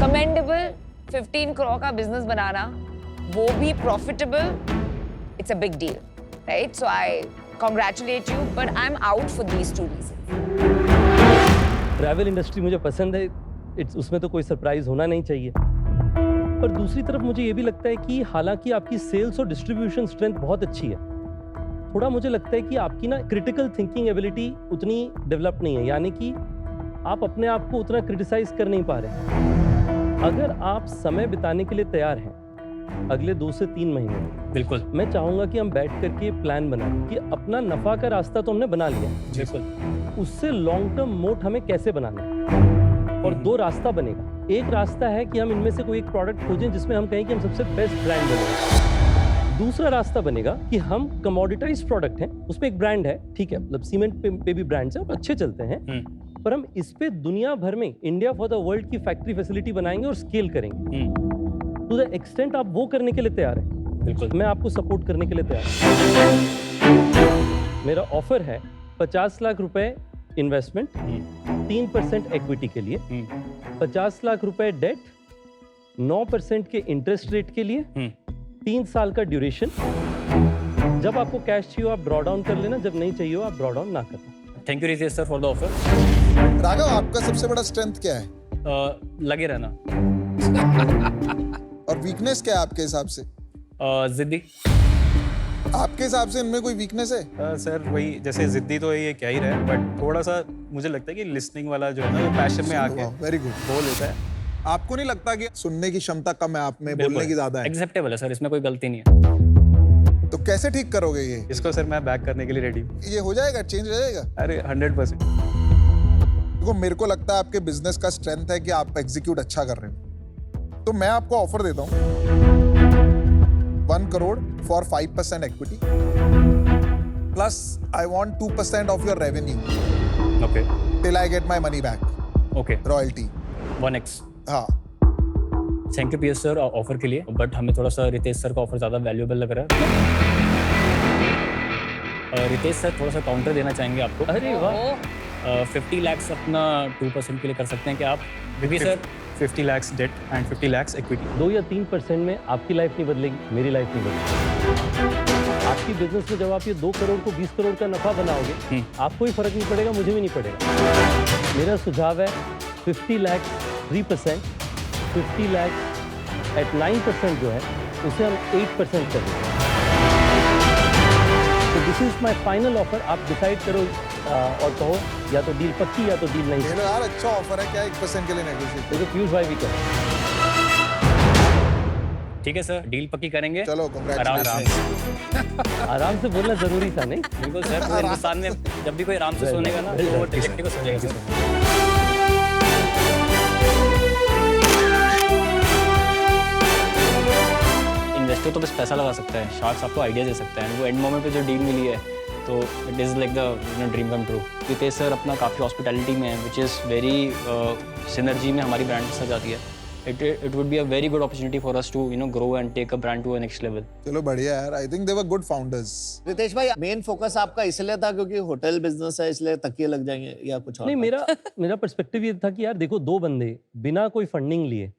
कमेंडेबल 15 करोड़ का बिजनेस बनाना, वो भी profitable, it's a big deal, right? So I congratulate you, but I'm out for these two reasons. Travel industry मुझे पसंद है, उसमें तो कोई सरप्राइज होना नहीं चाहिए। पर दूसरी तरफ मुझे ये भी लगता है कि हालांकि आपकी सेल्स और डिस्ट्रीब्यूशन स्ट्रेंथ बहुत अच्छी है, थोड़ा मुझे लगता है कि आपकी ना क्रिटिकल थिंकिंग एबिलिटी उतनी डेवलप नहीं है, यानी कि आप अपने आप को उतना क्रिटिसाइज कर नहीं पा रहे। अगर आप समय बिताने के लिए तैयार हैं अगले 2 से 3 महीने में, बिल्कुल, मैं चाहूंगा कि हम बैठ करके प्लान बनाएं कि अपना नफा का रास्ता तो हमने बना लिया, बिल्कुल, उससे लॉन्ग टर्म मोट हमें कैसे बनाना है। और 2 रास्ता बनेगा। एक रास्ता है कि हम इनमें से कोई एक प्रोडक्ट खोजें जिसमें हम कहें कि हम सबसे बेस्ट ब्रांड बनेंगे। दूसरा रास्ता बनेगा कि हम कमोडिटाइज प्रोडक्ट हैं, उसमें एक ब्रांड है, ठीक है, मतलब सीमेंट पे भी ब्रांड्स हैं और अच्छे चलते हैं, पर हम इस पे दुनिया भर में इंडिया फॉर द वर्ल्ड की फैक्ट्री फैसिलिटी बनाएंगे और स्केल करेंगे। टू द एक्सटेंट आप वो करने के लिए तैयार हैं, बिल्कुल, मैं आपको सपोर्ट करने के लिए तैयार हूं। मेरा ऑफर है 50 लाख रुपए इन्वेस्टमेंट, 3% इक्विटी के लिए, 50 लाख रुपए डेट, 9% के इंटरेस्ट रेट के लिए, 3 साल का ड्यूरेशन। जब आपको कैश चाहिए आप ड्रॉ डाउन कर लेना, जब नहीं चाहिए आप ड्रॉ डाउन ना करना। Thank you Ritesh sir for the offer. Raghav, आपका सबसे बड़ा स्ट्रेंथ क्या है लगे रहना, और वीकनेस क्या है आपके हिसाब से? जिद्दी। आपके हिसाब से इनमें कोई वीकनेस है? सर वही, जैसे जिद्दी तो ये क्या ही रहा है, बट थोड़ा सा मुझे लगता है कि लिसनिंग वाला जो है ना, वो पैशन में आके वेरी गुड बोल होता है। आपको नहीं लगता कि सुनने की क्षमता कम है आप में, बोलने की ज्यादा है? एक्सेप्टेबल है सर, इसमें कोई गलती नहीं है। तो कैसे ठीक करोगे ये? इसको सर मैं बैक करने के लिए रेडी हूँ। ये हो जाएगा, चेंज हो जाएगा? अरे 100%। देखो, मेरे को लगता है आपके बिजनेस का स्ट्रेंथ है कि आप एग्जीक्यूट अच्छा कर रहे हो। तो मैं आपको ऑफर देता हूँ 1 crore for 5% equity, plus I want 2% of your revenue okay, till I get my money back, okay, royalty. 1x। हाँ, thank U P S sir offer के लिए, बट हमें थोड़ा सा रितेश सर का ऑफर ज़्यादा वैल्यूएबल लग रहा है। रितेश सर थोड़ा सा काउंटर देना चाहेंगे आपको। अरे वाह, 50 lakhs अपना 2% के लिए कर सकते हैं क्या आप? क्योंकि sir 50 lakhs debt and 50 lakhs equity. 2 या 3% में आपकी लाइफ नहीं बदलेगी, मेरी लाइफ नहीं बदलेगी। आपकी बिजनेस में जब आप ये 2 करोड़ को 20 करोड़ का नफा बनाओगे, आपको ही फर्क नहीं पड़ेगा, मुझे भी नहीं पड़ेगा। मेरा सुझाव है 50 lakhs 3%, 50 lakhs at 9% जो है उसे हम 8% कर दें। तो this is my final offer. आप डिसाइड करो और कहो या तो डील पक्की या तो डील नहीं। यार अच्छा ऑफर है क्या 1% के लिए नेगोशिएट? देखो पीयूष भाई भी करें। ठीक है सर, डील पक्की करेंगे। चलो आराम कांग्रेचुलेशन। आराम से बोलना जरूरी था नहीं? बिल्कुल सर, पूरे हिंदुस्तान में जब भी कोई आराम से सोनेगा ना तो वो ट्रिजेक्टरी को सोचेगा सर। इन्वेस्टर तो बस पैसा लगा सकता है, शार्क्स आपको आइडिया दे सकता है। वो एंड मोमेंट पे जो डील मिली है तो it is like the dream come true. Ritesh sir अपना काफ़ी हॉस्पिटैलिटी में है, विच इज़ वेरी सिनर्जी में हमारी ब्रांड के साथ जाती है। It would be a very good opportunity for us to grow and take a brand to a next level. चलो बढ़िया यार, I think they were good founders. Ritesh भाई, मेन फोकस आपका इसलिए था क्योंकि होटल बिजनेस है इसलिए तकिए लग जाएंगे या कुछ और? नहीं, मेरा पर्सपेक्टिव ये था कि यार देखो, 2 बंदे बिना कोई फंडिंग लिए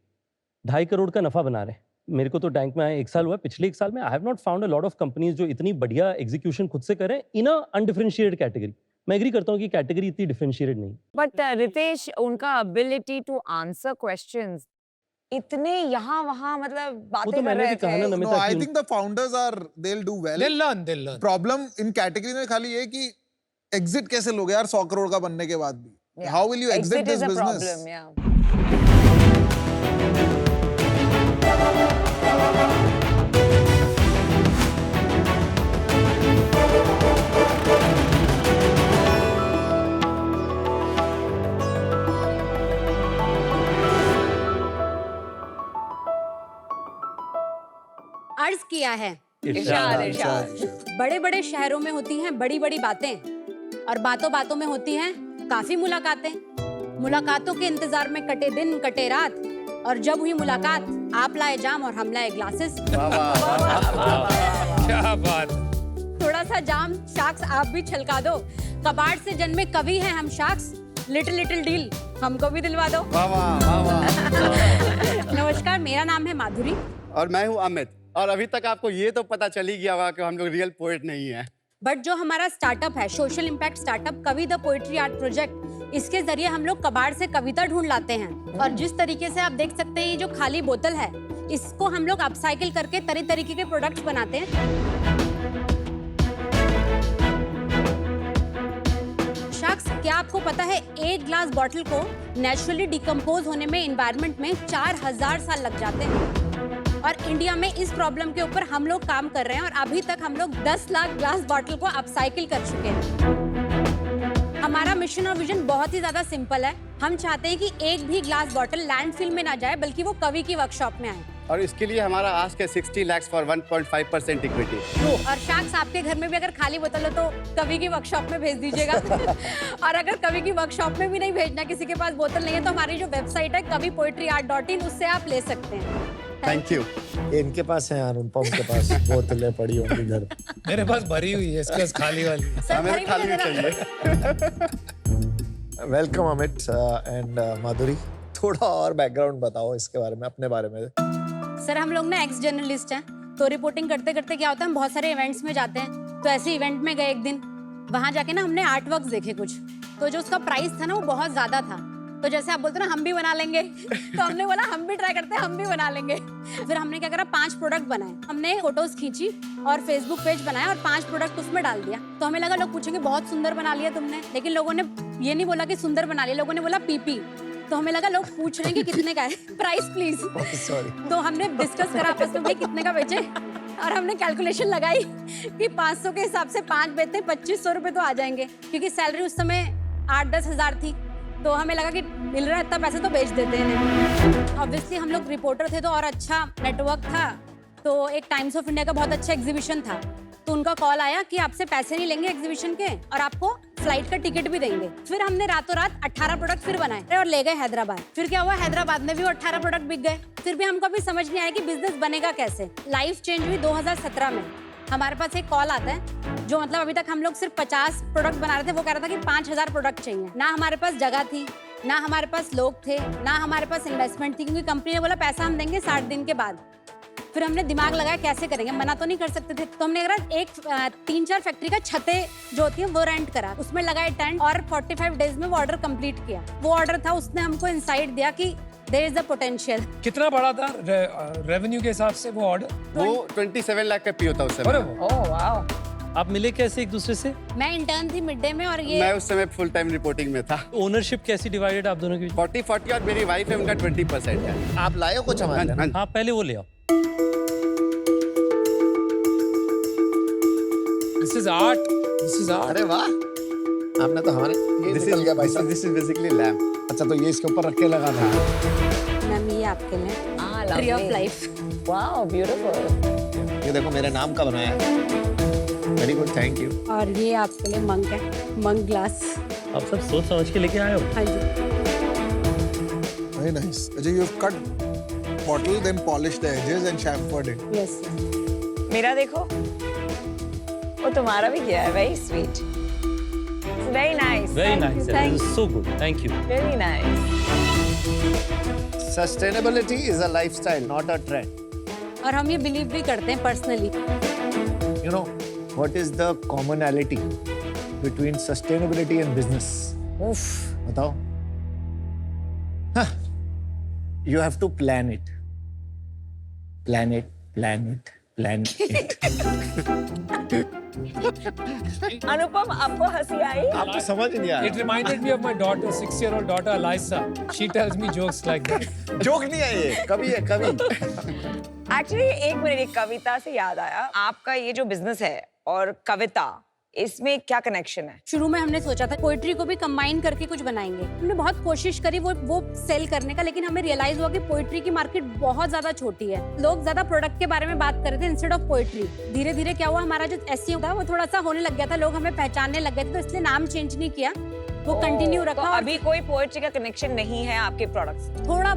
2.5 करोड़ का नफा बना रहे हैं। मेरे को तो बैंक में आए 1 साल हुआ, पिछले 1 साल में I have not found a lot of companies जो इतनी बढ़िया एग्जीक्यूशन खुद से करें इन अ अनडिफरेंशिएटेड कैटेगरी। मैं एग्री करता हूँ कि कैटेगरी इतनी डिफरेंशिएटेड नहीं। बट रितेश, उनका एबिलिटी टू आंसर क्वेश्चंस इतने यहाँ वहाँ मतलब वो बातें तो कर मैंने रहे भी कहा ना थे। No, नमिता I कि think the founders are they'll do well. They'll learn. Problem in category में खाली ये कि एग्जिट कैसे लोगे यार 100 करोड़ का बनने के बाद भी? Yeah. How will you exit Exit this is a business? problem, yeah. अर्ज किया है। इरशाद। बड़े बड़े शहरों में होती हैं बड़ी बड़ी बातें, और बातों बातों में होती हैं काफी मुलाकातें। मुलाकातों के इंतजार में कटे दिन कटे रात, और जब हुई मुलाकात आप लाए जाम और हम लाए ग्लासेस। क्या बात। थोड़ा सा जाम शार्क्स आप भी छलका दो, कबाड़ से जन्मे कवि हैं हम शार्क्स, लिटिल लिटिल डील हमको भी दिलवा दो। नमस्कार, मेरा नाम है माधुरी और मैं हूँ अमित। और अभी तक आपको ये तो पता चल ही गया होगा कि हम लोग रियल पोएट नहीं हैं। बट जो हमारा स्टार्टअप है, सोशल इम्पैक्ट स्टार्टअप कवि द पोएट्री आर्ट प्रोजेक्ट, इसके जरिए हम लोग कबाड़ से कविता ढूंढ लाते हैं। और जिस तरीके से आप देख सकते हैं, ये जो खाली बोतल है इसको हम लोग अपसाइकिल करके तरह तरीके के प्रोडक्ट्स बनाते हैं। शख्स, क्या आपको पता है 1 ग्लास बॉटल को नेचुरली डिकम्पोज होने में एनवायरनमेंट में 4000 साल लग जाते हैं। और इंडिया में इस प्रॉब्लम के ऊपर हम लोग काम कर रहे हैं, और अभी तक हम लोग 10 लाख ग्लास बॉटल को अपसाइकिल कर चुके हैं। हमारा मिशन और विजन बहुत ही ज्यादा सिंपल है। हम चाहते हैं कि एक भी ग्लास बॉटल लैंडफिल में ना जाए, बल्कि वो कवि की वर्कशॉप में आए। और इसके लिए हमारा आस्क है 60 लाख फॉर 1.5% इक्विटी। और शार्क्स, आपके घर में भी अगर खाली बोतल हो तो कवि की वर्कशॉप में भेज दीजिएगा। और अगर कवि की वर्कशॉप में भी नहीं भेजना, किसी के पास बोतल नहीं है, तो हमारी जो वेबसाइट है kavipoetryart.in, उससे आप ले सकते हैं। Thank you. इनके पास है यार, अनुपम के पास बोतलें पड़ी होंगी घर। मेरे पास भरी हुई है, इसके पास खाली वाली। हमें भरी खाली हुई चाहिए। वेलकम अमित एंड माधुरी, थोड़ा और बैकग्राउंड बताओ इसके बारे में, अपने बारे में। सर, हम लोग ना एक्स जर्नलिस्ट हैं, तो रिपोर्टिंग करते करते क्या होता है, हम बहुत सारे इवेंट्स में जाते हैं। तो ऐसे इवेंट में गए एक दिन, वहां जाके ना हमने आर्ट वर्क देखे कुछ, तो जो उसका प्राइस था ना वो बहुत ज्यादा था। तो जैसे आप बोलते ना हम भी बना लेंगे, तो हमने बोला हम भी ट्राई करते हैं, हम भी बना लेंगे। फिर हमने क्या करा, 5 प्रोडक्ट बनाए। हमने फोटोज खींची और फेसबुक पेज बनाया और 5 प्रोडक्ट उसमें डाल दिया। तो हमें लगा लोग पूछेंगे बहुत सुंदर बना लिया तुमने, लेकिन लोगों ने ये नहीं बोला कि सुंदर बना लिया, लोगों ने बोला पीपी। तो हमें लगा लोग पूछ रहे हैं कि कितने का है, प्राइस प्लीज। सॉरी। तो हमने डिस्कस करा आपस में, भाई कितने का बेचे, और हमने कैलकुलेशन लगाई कि 500 के हिसाब से 5 बेचते 2500 रुपए तो आ जाएंगे, क्योंकि सैलरी उस समय 8-10 हज़ार थी। तो हमें लगा कि मिल रहा है इतना पैसे तो बेच देते हैं। ऑब्वियसली हम लोग रिपोर्टर थे तो और अच्छा नेटवर्क था, तो एक टाइम्स ऑफ इंडिया का बहुत अच्छा एग्जीबिशन था, तो उनका कॉल आया कि आपसे पैसे नहीं लेंगे एग्जीबिशन के, और आपको फ्लाइट का टिकट भी देंगे। फिर हमने रातों रात 18 प्रोडक्ट फिर बनाए और ले गए हैदराबाद। फिर क्या हुआ, हैदराबाद में भी 18 प्रोडक्ट बिक गए। फिर भी हमको अभी समझ नहीं आया कि बिजनेस बनेगा कैसे। लाइफ चेंज हुई 2017 में। हमारे पास एक कॉल आता है, जो मतलब अभी तक हम लोग सिर्फ 50 प्रोडक्ट बना रहे थे, वो कह रहा था कि 5000 प्रोडक्ट चाहिए। ना हमारे पास जगह थी, ना हमारे पास लोग थे, ना हमारे पास इन्वेस्टमेंट थी, क्योंकि कंपनी ने बोला पैसा हम देंगे 60 दिन के बाद। फिर हमने दिमाग लगाया कैसे करेंगे, मना तो नहीं कर सकते थे। तो हमने करा एक 3-4 फैक्ट्री का छतें जो होती है वो रेंट करा, उसमें लगाए टेंट, और 45 डेज में वो ऑर्डर कंप्लीट किया। वो ऑर्डर था, उसने हमको इंसाइट दिया कि देयर इज अ पोटेंशियल। कितना बड़ा था रेवेन्यू के हिसाब से वो ऑर्डर? वो 27 लाख का पीओ था उस अरे समय। Oh wow. आप मिले कैसे एक दूसरे से? मैं इंटर्न थी मिड डे में, और ये मैं उस समय फुल टाइम रिपोर्टिंग में था। ओनरशिप कैसी डिवाइडेड आप दोनों की? 40-40 और मेरी वाइफ है, उनका 20% है। आप लाए हो कुछ हमारे लिए? हाँ, हाँ, पहले वो ले आओ। This is art, this is art. अरे वाह, आपने तो हमारे ये निकल गया भाई साहब। This is basically lamp. अच्छा, तो ये इसके ऊपर रख के लगाना है। मैम ये आपके लिए tree of life. Wow beautiful. ये देखो मेरे नाम का बनाया है। Very good, thank you. और ये आपके लिए मंक है, मंक ग्लास। आप सब सोच समझ के लेके आए हो। हाँ जी। Very nice. Ajay, you've cut bottle, then polished the edges and chamfered it. Yes. मेरा देखो, वो तुम्हारा भी किया है, very sweet, very nice, very nice, thank so good, thank you. Very nice. Sustainability is a lifestyle, not a trend. और हम ये बिलीव भी करते हैं personally. You know, what is the commonality between sustainability and business? उफ, बताओ। हाँ, you have to plan it. Plan it, plan it, plan it. अनुपम आपको हंसी आई? आपको समझ नहीं आया? It reminded me of my daughter, 6-year-old daughter Eliza. She tells me jokes like that. Joke नहीं है ये, कभी है कभी। एक्चुअली एक मिनट, एक कविता से याद आया, आपका ये जो बिजनेस है और कविता, इसमें क्या कनेक्शन है? शुरू में हमने सोचा था पोएट्री को भी कंबाइन करके कुछ बनाएंगे। हमने बहुत कोशिश करी वो सेल करने का, लेकिन हमें रियलाइज हुआ कि पोएट्री की मार्केट बहुत ज्यादा छोटी है। लोग ज्यादा प्रोडक्ट के बारे में बात कर रहे थे इंस्टेड ऑफ पोएट्री। धीरे धीरे क्या हुआ, हमारा जो एसईओ था वो थोड़ा सा होने लग गया था, लोग हमें पहचानने लग गए थे, तो इसलिए नाम चेंज नहीं किया, वो कंटिन्यू रखा। तो और अभी कोई पोएट्री का कनेक्शन नहीं है आपके प्रोडक्ट्स? थोड़ा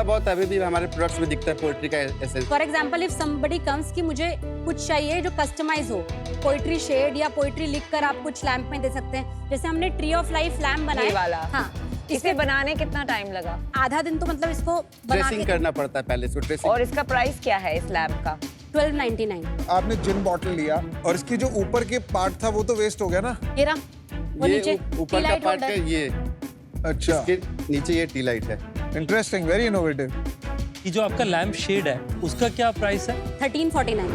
बहुत अभी भी हमारे प्रोडक्ट्स में दिखता है पोएट्री का essence. For example if somebody comes कि मुझे कुछ चाहिए जो कस्टमाइज हो, पोएट्री शेड या पोएट्री लिखकर आप कुछ लैंप में दे सकते हैं। जैसे हमने ट्री ऑफ लाइफ लैंप बनाया। ये वाला? हाँ। इसे बनाने कितना टाइम लगा? आधा दिन तो मतलब इसको बना ड्रेसिंग के करना पड़ता है पहले इसको, ड्रेसिंग। और इसका प्राइस क्या है इस लैम्प का? 1299। आपने जिन बॉटल लिया और इसकी जो ऊपर के पार्ट था वो तो वेस्ट हो गया ना? ये रहा, वो नीचे ये ऊपर का पार्ट है, ये अच्छा, इसके नीचे ये टी लाइट है। Interesting, very innovative. ये जो आपका लैम्प शेड है उसका क्या प्राइस है? 1349।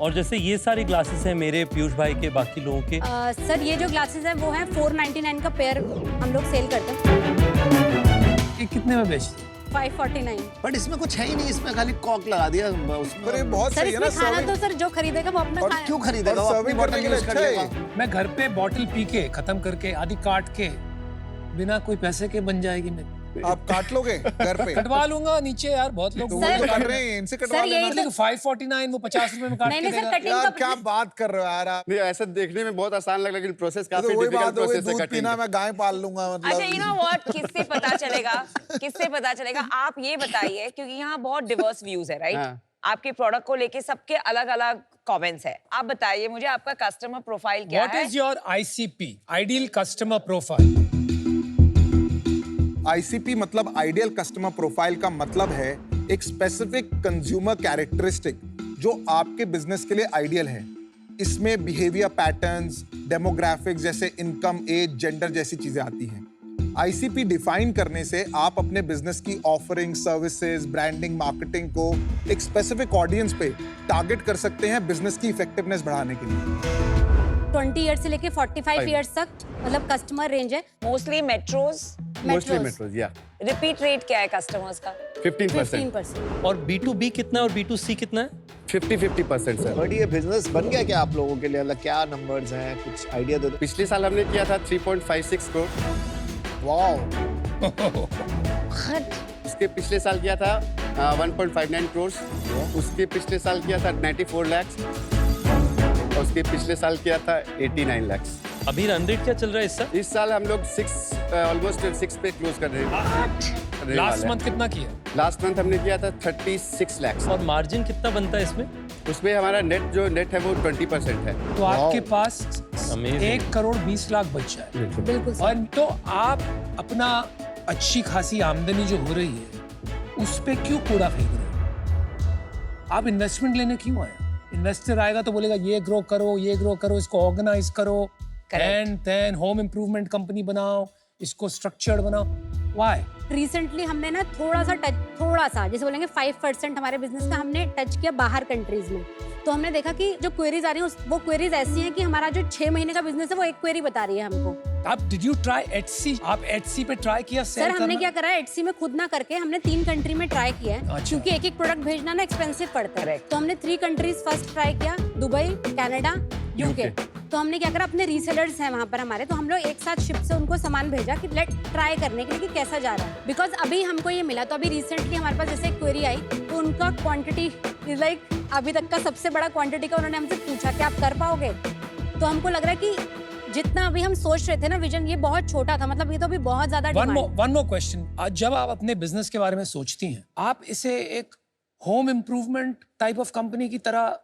और जैसे ये सारे ग्लासेस हैं मेरे, पीयूष भाई के, बाकी लोगों के? सर ये जो ग्लासेस हैं वो हैं 499 का पेयर हम लोग सेल करते हैं। ये कितने में बेचते? 549। बट इसमें कुछ है ही नहीं, इसमें खाली कॉक लगा दिया उसमें। पर ये बहुत सर सही है ना इसमें खाना सर्विंग। तो सर जो खरीदेगा वो अपना और खाना। क्यों खरीदेगा? और वो अपनी सर्विंग बॉटल करने के लिए यूज कर अच्छा है लेगा। मैं घर पे बॉटल पी के खत्म करके आधी काट के बिना कोई पैसे के बन जाएगी मेरी। आप काट लोगे घर पे? कटवा लूंगा नीचे यार, बहुत लोग तो वो तो कर रहे हैं, इनसे कटवा सर, यही लेना। तो- 549 वो 50 रुपए में काट नहीं के नहीं सर, देगा। कटिंग यार का क्या बात कर रहे हो यार आप? नहीं, ऐसा देखने में बहुत आसान लग, लेकिन प्रोसेस तो काफी वही डिफिकल्ट बात हो गई, प्रोसेस है दूध कटिंग। पीना मैं गाय पाल लूंगा अच्छा, मतलब। यू नो व्हाट, किससे पता चलेगा? किससे पता चलेगा? आप ये बताइए, क्योंकि यहाँ बहुत डिवर्स व्यूज है, राइट? हाँ। आपके प्रोडक्ट को लेके सबके अलग अलग कमेंट्स है। आप बताइए मुझे, आपका कस्टमर प्रोफाइल क्या What है? is your ICP, Ideal Customer Profile? ICP मतलब आइडियल कस्टमर प्रोफाइल का मतलब है एक स्पेसिफिक कंज्यूमर कैरेक्टरिस्टिक जो आपके बिजनेस के लिए आइडियल है। इसमें बिहेवियर पैटर्न्स, डेमोग्राफिक्स जैसे इनकम, एज, जेंडर जैसी चीजें आती हैं। आईसीपी डिफाइन करने से आप अपने बिजनेस की ऑफरिंग, सर्विसेज, ब्रांडिंग, मार्केटिंग को एक स्पेसिफिक ऑडियंस पे टारगेट कर सकते हैं बिजनेस की इफेक्टिवनेस बढ़ाने के लिए। 20 ईयर्स से लेके 45 ईयर्स तक मतलब कस्टमर रेंज है। Mostly metros. मोस्टली मेट्रोज, या रिपीट रेट क्या है कस्टमर्स का? 15%। 15%। और B2B कितना है और B2C कितना है? 50% सर। बट ये बिजनेस बन गया क्या आप लोगों के लिए? मतलब क्या नंबर्स हैं, कुछ आइडिया दे दो। पिछले साल हमने किया था 3.56 करोड़। वाओ, उसके पिछले साल किया था 1.59 करोड़। उसके पिछले साल किया था 94 लाख। और उसके पिछले साल किया था 89 लाख। अभी रन रेट क्या चल रहा है इस साल? इस साल हम लोग ऑलमोस्ट 6 पे क्लोज कर रहे हैं। लास्ट मंथ कितना किया? लास्ट मंथ हमने किया था 36 लाख। और मार्जिन कितना बनता है इसमें? उसमें हमारा नेट है वो 20% है। तो आपके पास Amazing. 1 करोड़ 20 लाख बचा है। बिल्कुल सर। और तो आप अपना अच्छी खासी आमदनी जो हो रही है उस पे क्यों कूड़ा फेंक रहे हो? आप इन्वेस्टमेंट लेने क्यों आए? इन्वेस्टर आएगा तो बोलेगा ये ग्रो करो, इसको ऑर्गेनाइज करो, and then home improvement company बनाओ, इसको स्ट्रक्चर्ड बनाओ। व्हाई? रिसेंटली हमने ना थोड़ा सा जैसे बोलेंगे 5% हमारे बिजनेस का हमने टच किया बाहर कंट्रीज में। तो हमने देखा कि जो क्वेरीज आ रही हैं वो क्वेरीज ऐसी हैं कि हमारा जो 6 महीने का बिजनेस है वो एक क्वेरी बता रही है हमको। आप डिड यू ट्राई एटसी? आप एटसी पे ट्राई किया सेल सर हमने करना? क्या करा है, एटसी में खुद ना करके हमने 3 कंट्री में ट्राई किया है। अच्छा। क्योंकि एक प्रोडक्ट भेजना ना एक्सपेंसिव पड़ता है। Correct. तो हमने 3 कंट्रीज फर्स्ट ट्राई किया, दुबई, कनाडा, यूके। तो हमने क्या करा, अपने रीसेलर्स हैं वहाँ पर हमारे, तो हम लोग एक साथ शिप से उनको सामान भेजा कि लेट ट्राई करने के लिए कि कैसा जा रहा है। बिकॉज अभी हमको ये मिला, तो अभी रिसेंटली हमारे पास जैसे क्वेरी आई, तो उनका क्वांटिटी लाइक अभी तक का सबसे बड़ा क्वांटिटी का उन्होंने हमसे पूछा कि आप कर पाओगे। तो हमको लग रहा है कि जितना अभी हम सोच रहे थे ना विजन, ये बहुत छोटा था, मतलब ये तो अभी बहुत ज्यादा वन मोर क्वेश्चन, जब आप अपने बिजनेस के बारे में सोचती हैं, आप इसे एक home improvement type of company की तरह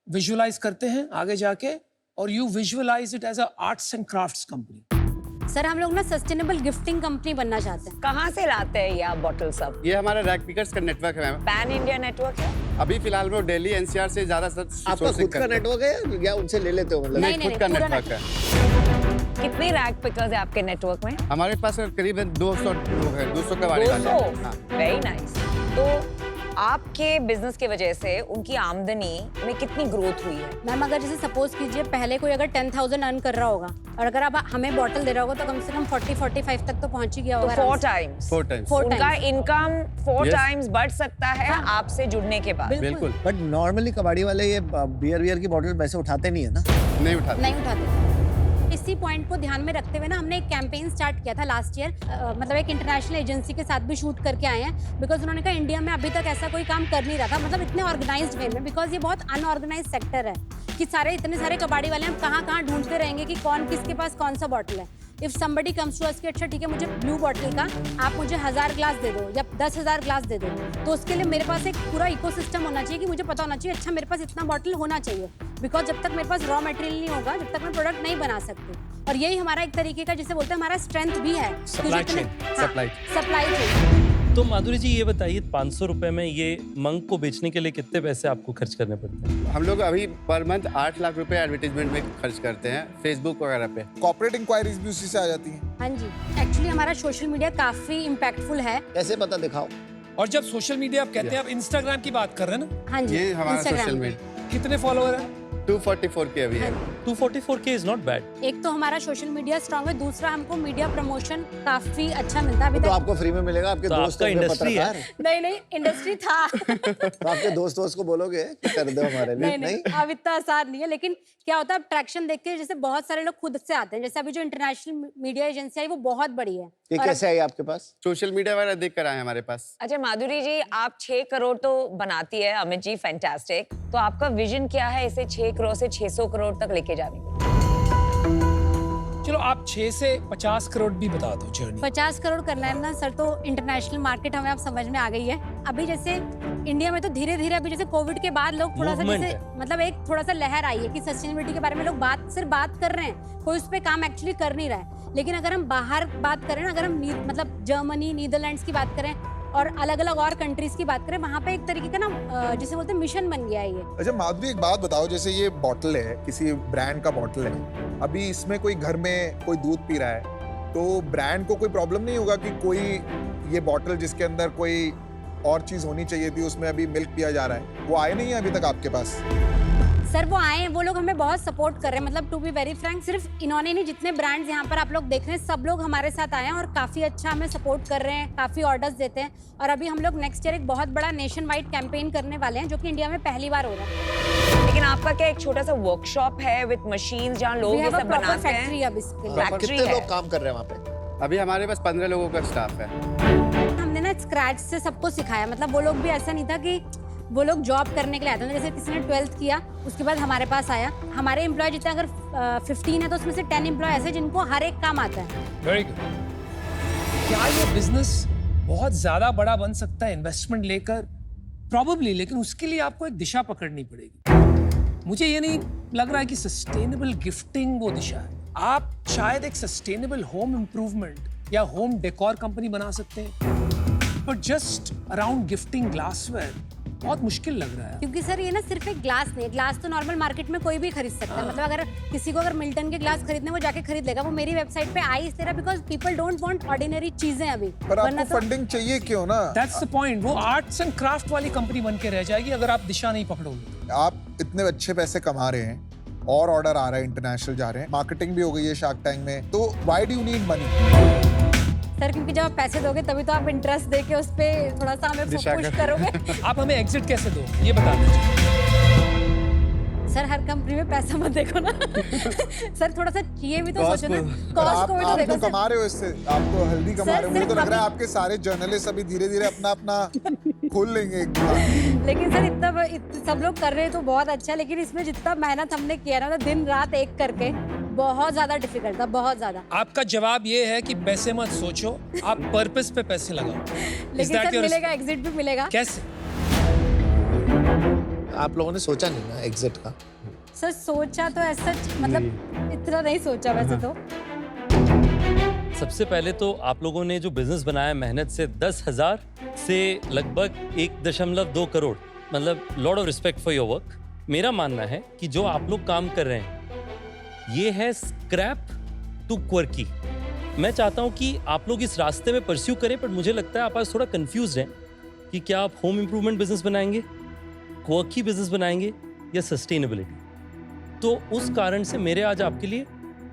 विजुअलाइज करते हैं आगे जाके, और you visualize it as a arts and crafts company? Sir हम लोग ना सस्टेनेबल गिफ्टिंग कंपनी बनना चाहते हैं। कहाँ से लाते हैं ये आप बॉटल सब? ये हमारा रैक पिकर्स का नेटवर्क है मैम। पैन इंडिया नेटवर्क है? अभी फिलहाल वो दिल्ली एनसीआर से ज्यादा आपका खुद का नेटवर्क है या उनसे ले लेते हो? मतलब नहीं, खुद का पूरा नेटवर्क है। कितने रैक पिकर्स है आपके नेटवर्क में? हमारे पास करीब 200 का वाले वाले हैं। हाँ। Very nice. तो आपके बिजनेस की वजह से उनकी आमदनी में कितनी ग्रोथ हुई है? मैम अगर जैसे सपोज कीजिए पहले कोई अगर 10,000 अर्न कर रहा होगा, और अगर आप हमें बॉटल दे रहा होगा तो कम से कम 40-45 तक तो पहुंच ही गया तो होगा। 4 टाइम्स 4 टाइम्स। उनका इनकम 4 Yes. टाइम्स बढ़ सकता है आपसे जुड़ने के बाद। बिल्कुल बट नॉर्मली कबाड़ी वाले ये बियर की बॉटल वैसे उठाते नहीं है ना? नहीं उठाते। नहीं उठाते। इसी पॉइंट को ध्यान में रखते हुए ना हमने एक कैंपेन स्टार्ट किया था लास्ट ईयर, मतलब एक इंटरनेशनल एजेंसी के साथ भी शूट करके आए हैं, बिकॉज उन्होंने कहा इंडिया में अभी तक ऐसा कोई काम कर नहीं रहा था, मतलब इतने ऑर्गेनाइज्ड वे में, बिकॉज ये बहुत अनऑर्गेनाइज्ड सेक्टर है कि सारे इतने सारे कबाड़ी वाले हम कहाँ ढूंढते रहेंगे कि कौन किसके पास कौन सा बॉटल है। If somebody comes to us कि अच्छा ठीक है मुझे ब्लू बॉटल का आप मुझे 1000 ग्लास दे दो या 10,000 ग्लास दे दो, तो उसके लिए मेरे पास एक पूरा इकोसिस्टम होना चाहिए कि मुझे पता होना चाहिए अच्छा मेरे पास इतना बॉटल होना चाहिए, बिकॉज जब तक मेरे पास रॉ मटेरियल नहीं होगा, जब तक मैं प्रोडक्ट नहीं बना सकती। और यही हमारा एक तरीके का जिसे बोलते हैं हमारा स्ट्रेंथ भी है। Supply chain. Supply chain. तो माधुरी जी ये बताइए, 500 रुपए में ये मंक को बेचने के लिए कितने पैसे आपको खर्च करने पड़ते हैं? हम लोग अभी पर मंथ 8 लाख रुपए एडवर्टीजमेंट में खर्च करते हैं फेसबुक वगैरह पे। कॉर्पोरेट इंक्वायरीज भी उसी से आ जाती हैं। हाँ जी, एक्चुअली हमारा सोशल मीडिया काफी इम्पैक्टफुल है। कैसे पता दिखाओ? और जब सोशल मीडिया आप कहते हैं, आप इंस्टाग्राम की बात कर रहे हैं ना? हाँ जी, ये हमारा Instagram सोशल पे। मीडिया कितने फॉलोअर हैं? 244 के अभी है। 244K is not bad. एक तो हमारा सोशल मीडिया स्ट्रांग है, दूसरा हमको मीडिया प्रमोशन काफी अच्छा मिलता है अभी तो तक। आपको फ्री में मिलेगा, आपके तो दोस्त आपका होंगे इंडस्ट्री है। पत्रकार। नहीं इंडस्ट्री था। तो आपके दोस्त को बोलोगे कि कर दो हमारे लिए? नहीं अब इतना आसान नहीं है, लेकिन क्या होता है ट्रैक्शन देख के, जैसे बहुत सारे लोग खुद से आते हैं, जैसे अभी जो इंटरनेशनल मीडिया एजेंसी आई वो बहुत बड़ी है। ये और कैसे आई आपके पास? सोशल मीडिया वगैरह देख कर आए हमारे पास। अच्छा माधुरी जी, आप 6 करोड़ तो बनाती है, अमित जी फैंटास्टिक। तो आपका विजन क्या है इसे 6 करोड़ से 600 करोड़ तक लेके जाने का? चलो आप 6 से 50 करोड़ भी बता दो जर्नी। 50 करोड़ करना है ना सर, तो इंटरनेशनल मार्केट हमें अब समझ में आ गई है। अभी जैसे इंडिया में तो धीरे धीरे अभी जैसे कोविड के बाद लोग थोड़ा सा Movement जैसे है। मतलब एक थोड़ा सा लहर आई है कि सस्टेनेबिलिटी के बारे में लोग सिर्फ बात कर रहे हैं, कोई उस पर काम एक्चुअली कर नहीं रहा है। लेकिन अगर हम बाहर बात करें ना, अगर हम मतलब जर्मनी, नीदरलैंड्स की बात करें और अलग अलग और कंट्रीज की बात करें, वहाँ पे एक तरीके का ना जिसे बोलते हैं मिशन बन गया है ये। अच्छा माधुरी, एक बात बताओ, जैसे ये बॉटल है, किसी ब्रांड का बॉटल है, अभी इसमें कोई घर में कोई दूध पी रहा है, तो ब्रांड को कोई प्रॉब्लम नहीं होगा कि कोई ये बॉटल जिसके अंदर कोई और चीज होनी चाहिए थी उसमें अभी मिल्क पिया जा रहा है, वो आए नहीं है अभी तक आपके पास? सर वो आए हैं, वो लोग हमें बहुत सपोर्ट कर रहे हैं, मतलब टू बी वेरी फ्रैंक सिर्फ इन्होंने नहीं, जितने ब्रांड्स यहाँ पर आप लोग देख रहे हैं सब लोग हमारे साथ आए हैं और काफी अच्छा हमें सपोर्ट कर रहे हैं, काफी ऑर्डर्स देते हैं। और अभी हम लोग नेक्स्ट ईयर एक बहुत बड़ा नेशन वाइड कैंपेन करने वाले हैं, जो कि इंडिया में पहली बार हो रहा है। लेकिन आपका क्या एक छोटा सा वर्कशॉप है विद मशीन जहाँ लोग ये सब बनाते फैक्ट्री हैं? अब इसके लिए। फैक्ट्री कितने है। लोग काम कर रहे हैं वहाँ पे? अभी हमारे पास 15 लोगों का स्टाफ है। हमने ना स्क्रैच से सबको सिखाया, मतलब वो लोग भी ऐसा नहीं था कि वो लोग जॉब करने के लिए आते थे, जैसे किसी ने 12th किया उसके बाद हमारे पास आया। हमारे एम्प्लॉय जितने अगर 15 है तो उसमें से 10 एम्प्लॉय ऐसे जिनको हर एक काम आता है। Very good. क्या ये बिजनेस बहुत ज्यादा बड़ा बन सकता है इन्वेस्टमेंट लेकर? प्रॉबेबली, लेकिन उसके लिए आपको एक दिशा पकड़नी पड़ेगी। मुझे ये नहीं लग रहा है कि सस्टेनेबल गिफ्टिंग वो दिशा है। आप शायद एक सस्टेनेबल होम इम्प्रूवमेंट या होम डेकोर कंपनी बना सकते हैं, but just around gifting glassware बहुत मुश्किल लग रहा है। क्योंकि सर ये ना सिर्फ एक ग्लास नहीं है, ग्लास तो नॉर्मल मार्केट में कोई भी खरीद सकता है। मतलब अगर किसी को अगर मिल्टन के ग्लास खरीदने, वो जाके खरीद लेगा। वो मेरी वेबसाइट पे आई इस तरह because people don't want ordinary चीजें अभी। पर वरना आपको फंडिंग चाहिए क्यों ना? That's the point. वो आर्ट्स एंड क्राफ्ट वाली कंपनी बन के रह जाएगी अगर आप दिशा नहीं पकड़ोगे। आप इतने अच्छे पैसे कमा रहे हैं और ऑर्डर आ रहा है, इंटरनेशनल जा रहे हैं, मार्केटिंग भी हो गई है शार्क टैंक में, तो why do you need money? Sir क्योंकि जब आप पैसे दोगे तभी तो आप इंटरेस्ट दे के उस पे थोड़ा सा हमें पुश करोगे। आप हमें एग्जिट कैसे दो ये बता दीजिए। सर हर कंपनी में पैसा मत देखो ना सर थोड़ा सा ये भी तो सोचो ना कॉस्ट को भी तो आप देखो तो कमा रहे हो इससे, आप तो हेल्दी कमा सर, रहे हो। मुझे तो सिर्फ लग रहा है अभी- आपके सारे जर्नलिस्ट अभी धीरे धीरे अपना अपना खोल लेंगे एक बार। लेकिन सर सब लोग कर रहे हैं तो बहुत अच्छा है, लेकिन इसमें जितना मेहनत हमने किया ना दिन रात एक करके बहुत ज्यादा डिफिकल्ट था, बहुत ज्यादा। आपका जवाब ये है कि पैसे मत सोचो, आप पर्पस पे पैसे लगाओ। लेकिन सर मिलेगा, एग्जिट भी मिलेगा। कैसे? आप लोगों ने सोचा नहीं ना एग्जिट का? सर सोचा तो ऐसा मतलब इतना नहीं सोचा वैसे तो। सबसे पहले तो आप लोगों ने जो बिजनेस बनाया मेहनत से 10,000 से लगभग 1.2 करोड़, मतलब lot of respect for your work. मेरा मानना है कि जो आप लोग काम कर रहे हैं ये है स्क्रैप टू क्वर्की। मैं चाहता हूं कि आप लोग इस रास्ते में परस्यू करें, पर मुझे लगता है आप आज थोड़ा कंफ्यूज हैं कि क्या आप होम इंप्रूवमेंट बिजनेस बनाएंगे, क्वर्की बिजनेस बनाएंगे या सस्टेनेबिलिटी। तो उस कारण से मेरे आज आपके लिए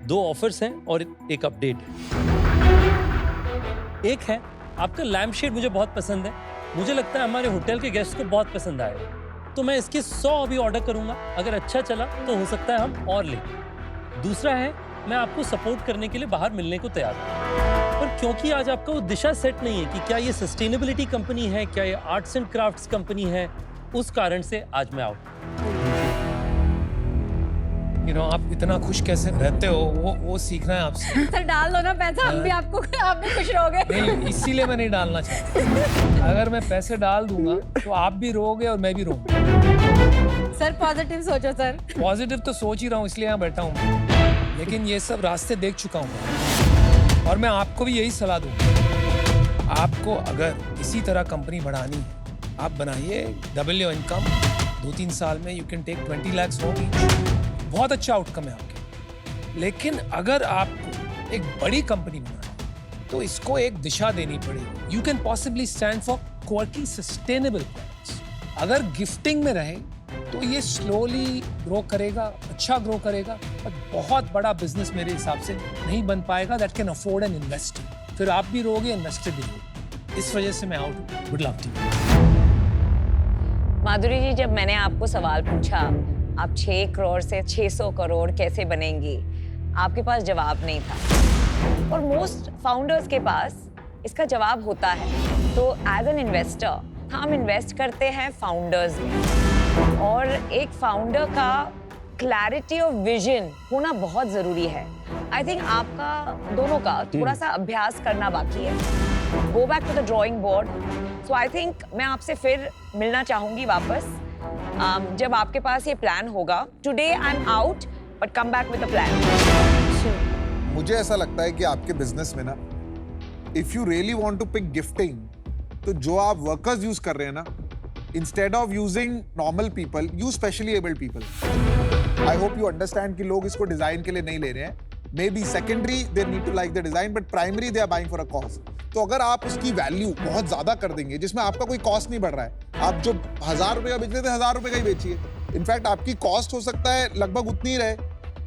2 ऑफर्स हैं और एक अपडेट है। एक है आपका लैम्प शेड, मुझे बहुत पसंद है, मुझे लगता है हमारे होटल के गेस्ट को बहुत पसंद आएगा, तो मैं इसके 100 अभी ऑर्डर करूंगा। अगर अच्छा चला तो हो सकता है हम और लें। दूसरा है मैं आपको सपोर्ट करने के लिए बाहर मिलने को तैयार हूं, पर क्योंकि आज आपका वो दिशा सेट नहीं है कि क्या ये सस्टेनेबिलिटी कंपनी है, क्या ये आर्ट्स एंड क्राफ्ट्स कंपनी है, उस कारण से आज मैं आउट। आप इतना खुश कैसे रहते हो, वो सीखना है आपसे। सर डाल दो ना पैसा, हम भी आपको, आप भी खुश रहोगे। नहीं, इसीलिए मैं नहीं डालना चाहता। अगर मैं पैसे डाल दूंगा तो आप भी रोगे और मैं भी रोऊंगा। सर पॉजिटिव सोचो सर। पॉजिटिव तो सोच ही रहा हूँ, इसलिए यहाँ बैठा हूँ, लेकिन ये सब रास्ते देख चुका हूँ और मैं आपको भी यही सलाह दूंगा। आपको अगर इसी तरह कंपनी बढ़ानी है, आप बनाइए, डबल योर इनकम। 2-3 साल में यू कैन टेक 20 लाख होगी, बहुत अच्छा आउटकम है आपके। लेकिन अगर आपको एक बड़ी कंपनी बनानी है तो इसको एक दिशा देनी पड़ेगी। You can possibly stand for quality sustainable products. अगर गिफ्टिंग में रहे तो ये स्लोली ग्रो करेगा, अच्छा ग्रो करेगा, पर बहुत बड़ा बिजनेस मेरे हिसाब से नहीं बन पाएगा that can afford an investor. फिर आप भी रहोगे, इन्वेस्टर भी रहोगे। इस वजह से मैं आउट हूँ। Good luck to you. Madhuri ji, जब मैंने आपको सवाल पूछा आप 6 करोड़ से 600 करोड़ कैसे बनेंगी, आपके पास जवाब नहीं था, और मोस्ट फाउंडर्स के पास इसका जवाब होता है। तो एज एन इन्वेस्टर हम इन्वेस्ट करते हैं फाउंडर्स में, और एक फाउंडर का क्लैरिटी ऑफ विजन होना बहुत ज़रूरी है। आई थिंक आपका दोनों का थोड़ा सा अभ्यास करना बाकी है। Go back to the drawing board. So I think मैं आपसे फिर मिलना चाहूँगी वापस जब आपके पास ये प्लान होगा। Today I am out, but come back with a plan. मुझे ऐसा लगता है कि आपके बिजनेस में ना, if you really want to pick gifting, तो जो आप वर्कर्स यूज कर रहे हैं ना, instead of using normal people, use specially abled people. I hope you understand कि लोग इसको डिजाइन के लिए नहीं ले रहे हैं। Maybe secondary they need to like the design, but primary they are buying for a cause. तो अगर आप उसकी वैल्यू बहुत ज्यादा कर देंगे, जिसमें आपका कोई कॉस्ट नहीं बढ़ रहा है, आप जो 1000 रुपए का बेच रहे थे 1000 रुपए का ही बेचिए। इनफैक्ट आपकी कॉस्ट हो सकता है लगभग उतनी ही रहे,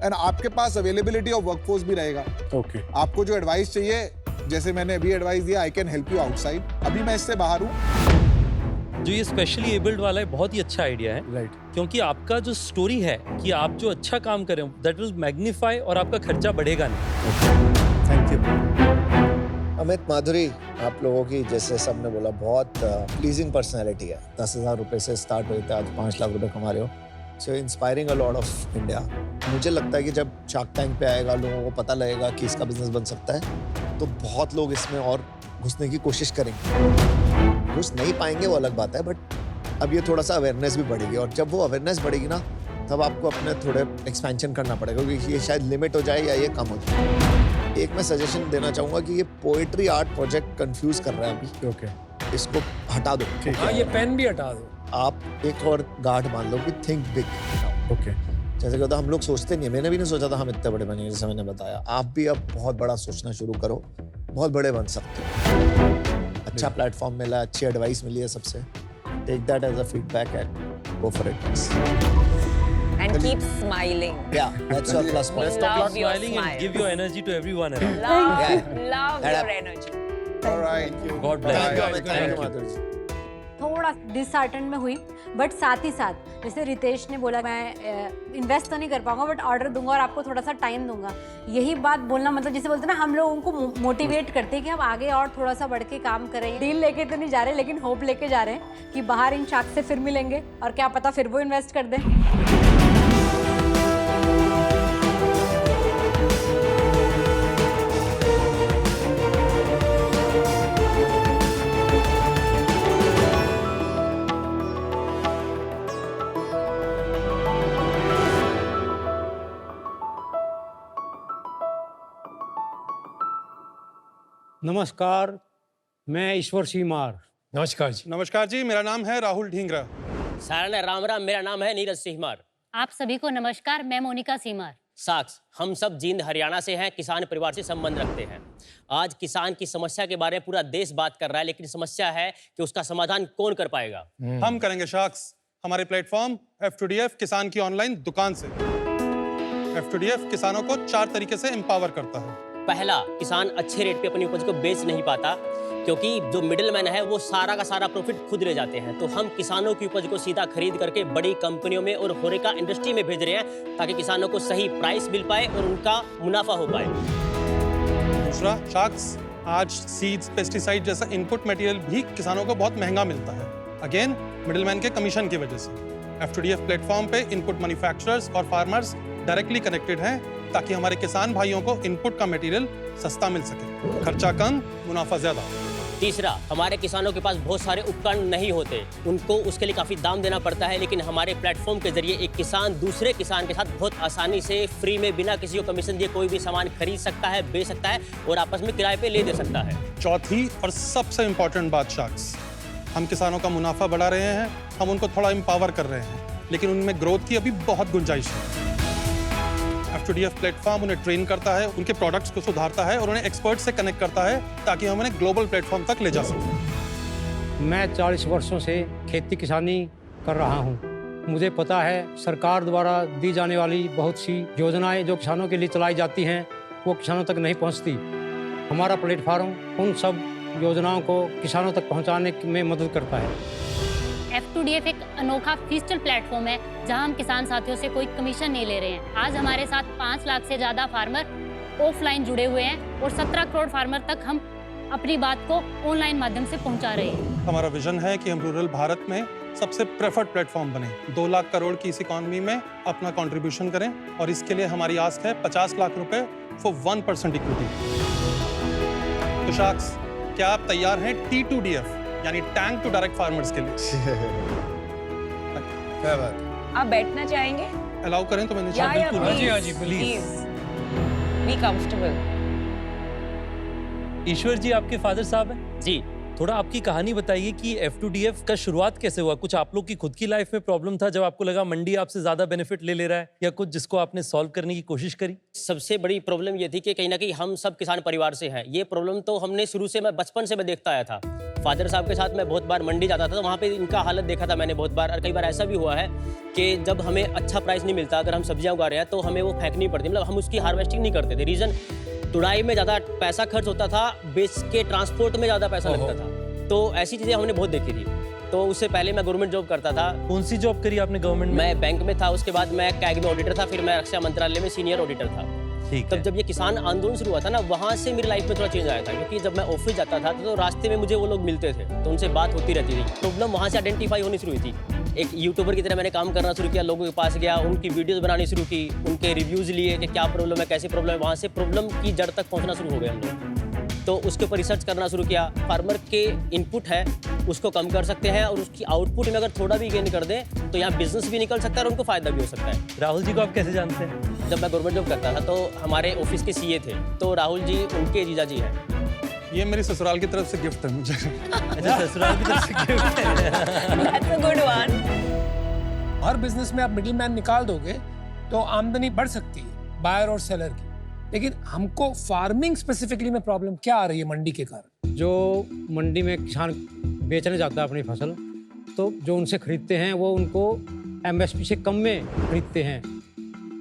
एंड आपके पास अवेलेबिलिटी ऑफ वर्कफोर्स भी रहेगा। ओके। आपको जो एडवाइस चाहिए, जैसे मैंने अभी एडवाइस दिया, I can help you outside. अभी मैं इससे बाहर हूँ। जो ये स्पेशली एबल्ड वाला है, बहुत ही अच्छा आइडिया है। राइट। क्योंकि आपका जो स्टोरी है कि आप जो अच्छा काम कर रहे हो, दैट विल मैग्नीफाई, और आपका खर्चा बढ़ेगा नहीं। Thank you. अमित, माधुरी, आप लोगों की जैसे सबने बोला बहुत प्लीजिंग पर्सनैलिटी है। 10,000 रुपए से स्टार्ट हुए थे, आज 5 लाख रुपए कमा रहे हो। So inspiring a lot of India. मुझे लगता है कि जब शार्क टैंक पे आएगा, लोगों को पता लगेगा कि इसका बिजनेस बन सकता है, तो बहुत लोग इसमें और घुसने की कोशिश करेंगे। घुस नहीं पाएंगे वो अलग बात है, बट अब ये थोड़ा सा अवेयरनेस भी बढ़ेगी, और जब वो अवेयरनेस बढ़ेगी ना, तब आपको अपने थोड़े एक्सपेंशन करना पड़ेगा, क्योंकि ये शायद लिमिट हो जाए या ये कम हो जाए। एक मैं सजेशन देना चाहूंगा कि ये पोएट्री आर्ट प्रोजेक्ट कंफ्यूज कर रहा है अभी। ओके। इसको हटा दो। हाँ, ये पेन भी हटा दो। आप एक और गार्ड मान लो कि थिंक बिग। ओके। जैसे कि होता है, हम लोग सोचते नहीं है, मैंने भी नहीं सोचा था हम इतने बड़े बनेंगे, जैसे मैंने बताया। आप भी अब बहुत बड़ा सोचना शुरू करो, बहुत बड़े बन सकते हो। अच्छा प्लेटफॉर्म मिला, अच्छी एडवाइस मिली है सबसे। Take that as a feedback and go for it. And keep smiling. Yeah, that's your plus point. Love your Smiling and smile. give your energy to everyone around. Love Yeah. your That- energy. All right. God bless. Bye. Thank you, Thank you. Madhuri ji. थोड़ा dishearten में हुई, but साथ ही साथ जैसे रितेश ने बोला मैं invest तो नहीं कर पाऊंगा बट ऑर्डर दूंगा और आपको थोड़ा सा टाइम दूंगा। यही बात बोलना मतलब जैसे बोलते हैं ना, हम लोगों को मोटिवेट करते हैं कि हम आगे और थोड़ा सा बढ़ के काम करें। डील लेके तो नहीं जा रहे लेकिन होप लेके जा रहे हैं कि बाहर इन शार्क से फिर मिलेंगे और क्या पता फिर वो इन्वेस्ट कर दें। नमस्कार, मैं ईश्वर सीमार। नमस्कार जी। नमस्कार जी, मेरा नाम है राहुल ढींगरा। सारण राम राम, मेरा नाम है नीरज सिंहमार। आप सभी को नमस्कार, मैं मोनिका सीमार। साक्ष, हम सब जींद हरियाणा से हैं, किसान परिवार से संबंध रखते हैं। आज किसान की समस्या के बारे में पूरा देश बात कर रहा है, लेकिन समस्या है कि उसका समाधान कौन कर पाएगा। हम करेंगे शाक्स, हमारे प्लेटफॉर्म F2DF किसान की ऑनलाइन दुकान से। F2DF किसानों को 4 तरीके से एम्पावर करता है। पहला, किसान अच्छे रेट पे अपनी उपज को बेच नहीं पाता क्योंकि जो मिडिलमैन है वो सारा का सारा प्रॉफिट खुद ले जाते हैं। तो हम किसानों की उपज को सीधा खरीद करके बड़ी कंपनियों में और होरेका इंडस्ट्री में भेज रहे हैं ताकि किसानों को सही प्राइस मिल पाए और उनका मुनाफा हो पाए। दूसरा, शाक्स, आज सीड्स, पेस्टिसाइड जैसा इनपुट मटेरियल भी किसानों को बहुत महंगा मिलता है, अगेन मिडिलमैन के कमीशन की वजह से। F2DF प्लेटफॉर्म पे इनपुट मैन्युफैक्चरर्स और फार्मर्स डायरेक्टली कनेक्टेड हैं ताकि हमारे किसान भाइयों को इनपुट का मटेरियल सस्ता मिल सके, खर्चा कम, मुनाफा ज्यादा। तीसरा, हमारे किसानों के पास बहुत सारे उपकरण नहीं होते, उनको उसके लिए काफी दाम देना पड़ता है, लेकिन हमारे प्लेटफॉर्म के जरिए एक किसान दूसरे किसान के साथ बहुत आसानी से फ्री में बिना किसी को कमीशन दिए कोई भी सामान खरीद सकता है, बेच सकता है और आपस में किराए पे ले दे सकता है। चौथी और सबसे इम्पोर्टेंट बात शाक्स, हम किसानों का मुनाफा बढ़ा रहे हैं, हम उनको थोड़ा एम्पावर कर रहे हैं, लेकिन उनमें ग्रोथ की अभी बहुत गुंजाइश है। F2DF प्लेटफॉर्म उन्हें ट्रेन करता है, उनके प्रोडक्ट्स को सुधारता है और उन्हें एक्सपर्ट से कनेक्ट करता है ताकि हम उन्हें ग्लोबल प्लेटफॉर्म तक ले जा सकें। मैं 40 वर्षों से खेती किसानी कर रहा हूँ। मुझे पता है सरकार द्वारा दी जाने वाली बहुत सी योजनाएं जो किसानों के लिए चलाई जाती हैं वो किसानों तक नहीं पहुँचती। हमारा प्लेटफॉर्म उन सब योजनाओं को किसानों तक पहुँचाने में मदद करता है। F2DF एक अनोखा डिजिटल प्लेटफॉर्म है जहां हम किसान साथियों से कोई कमीशन नहीं ले रहे हैं। आज हमारे साथ 5 लाख से ज़्यादा फार्मर ऑफलाइन जुड़े हुए हैं और 17 करोड़ फार्मर तक हम अपनी बात को ऑनलाइन माध्यम से पहुंचा रहे हैं। हमारा विजन है कि हम रूरल भारत में सबसे प्रेफर्ड प्लेटफॉर्म बने, 2 लाख करोड़ की इस इकोनॉमी में अपना कंट्रीब्यूशन करें और इसके लिए हमारी आस्क है 50 लाख रुपए फॉर 1% इक्विटी। तो शाक्स, क्या आप तैयार हैं T2DF यानी टैंक टू डायरेक्ट फार्मर्स के लिए? क्या बात। आप बैठना चाहेंगे? अलाउ करें तो मैं नीचे। हाँ जी, प्लीज बी कंफर्टेबल। ईश्वर जी आपके फादर साहब हैं जी। थोड़ा आपकी कहानी बताइए कि F2DF का शुरुआत कैसे हुआ? कुछ आप लोग की खुद की लाइफ में प्रॉब्लम था जब आपको लगा मंडी आपसे ज्यादा बेनिफिट ले रहा है, या कुछ जिसको आपने सॉल्व करने की कोशिश करी? सबसे बड़ी प्रॉब्लम ये थी कि कहीं ना कहीं हम सब किसान परिवार से हैं। ये प्रॉब्लम तो हमने शुरू से, मैं बचपन से मैं देखता आया था। फादर साहब के साथ मैं बहुत बार मंडी जाता था तो वहाँ पे इनका हालत देखा था मैंने बहुत बार। और कई बार ऐसा भी हुआ है कि जब हमें अच्छा प्राइस नहीं मिलता, अगर हम सब्जियाँ उगा रहे हैं तो हमें वो फेंकनी पड़ती, मतलब हम उसकी हार्वेस्टिंग नहीं करते थे। रीज़न, तुड़ाई में ज़्यादा पैसा खर्च होता था, बेच के ट्रांसपोर्ट में ज़्यादा पैसा लगता था। तो ऐसी चीज़ें हमने बहुत देखी थी। तो उससे पहले मैं गवर्नमेंट जॉब करता था। कौन सी जॉब करी आपने गवर्नमेंट में? मैं बैंक में था, उसके बाद मैं कैग में ऑडिटर था, फिर मैं रक्षा मंत्रालय में सीनियर ऑडिटर था। तब जब ये किसान आंदोलन शुरू हुआ था ना, वहाँ से मेरी लाइफ में थोड़ा चेंज आया था, क्योंकि जब मैं ऑफिस जाता था तो रास्ते में मुझे वो लोग मिलते थे, तो उनसे बात होती रहती थी। प्रॉब्लम वहाँ से आइडेंटिफाई होनी शुरू हुई थी। एक यूट्यूबर की तरह मैंने काम करना शुरू किया, लोगों के पास गया, उनकी वीडियोस बनानी शुरू की, उनके रिव्यूज़ लिए कि क्या प्रॉब्लम है, कैसी प्रॉब्लम है। वहाँ से प्रॉब्लम की जड़ तक पहुँचना शुरू हो गया हम लोग। तो उसके ऊपर रिसर्च करना शुरू किया। फार्मर के इनपुट है उसको कम कर सकते हैं और उसकी आउटपुट में अगर थोड़ा भी गेन कर दें तो यहाँ बिजनेस भी निकल सकता है और उनको फायदा भी हो सकता है। राहुल जी को आप कैसे जानते हैं? जब मैं गवर्नमेंट जॉब करता था तो हमारे ऑफिस के सीए थे, तो राहुल जी उनके जीजा जी हैं। ये मेरी ससुराल की तरफ से गिफ्ट है मुझे। अच्छा, ससुराल की तरफ से गिफ्ट है। That's a good one. Her business में आप मिडिल मैन निकाल दोगे तो आमदनी बढ़ सकती है बायर और सेलर की, लेकिन हमको फार्मिंग स्पेसिफिकली में प्रॉब्लम क्या आ रही है मंडी के कारण? जो मंडी में किसान बेचने जाता है अपनी फसल, तो जो उनसे खरीदते हैं वो उनको MSP से कम में खरीदते हैं,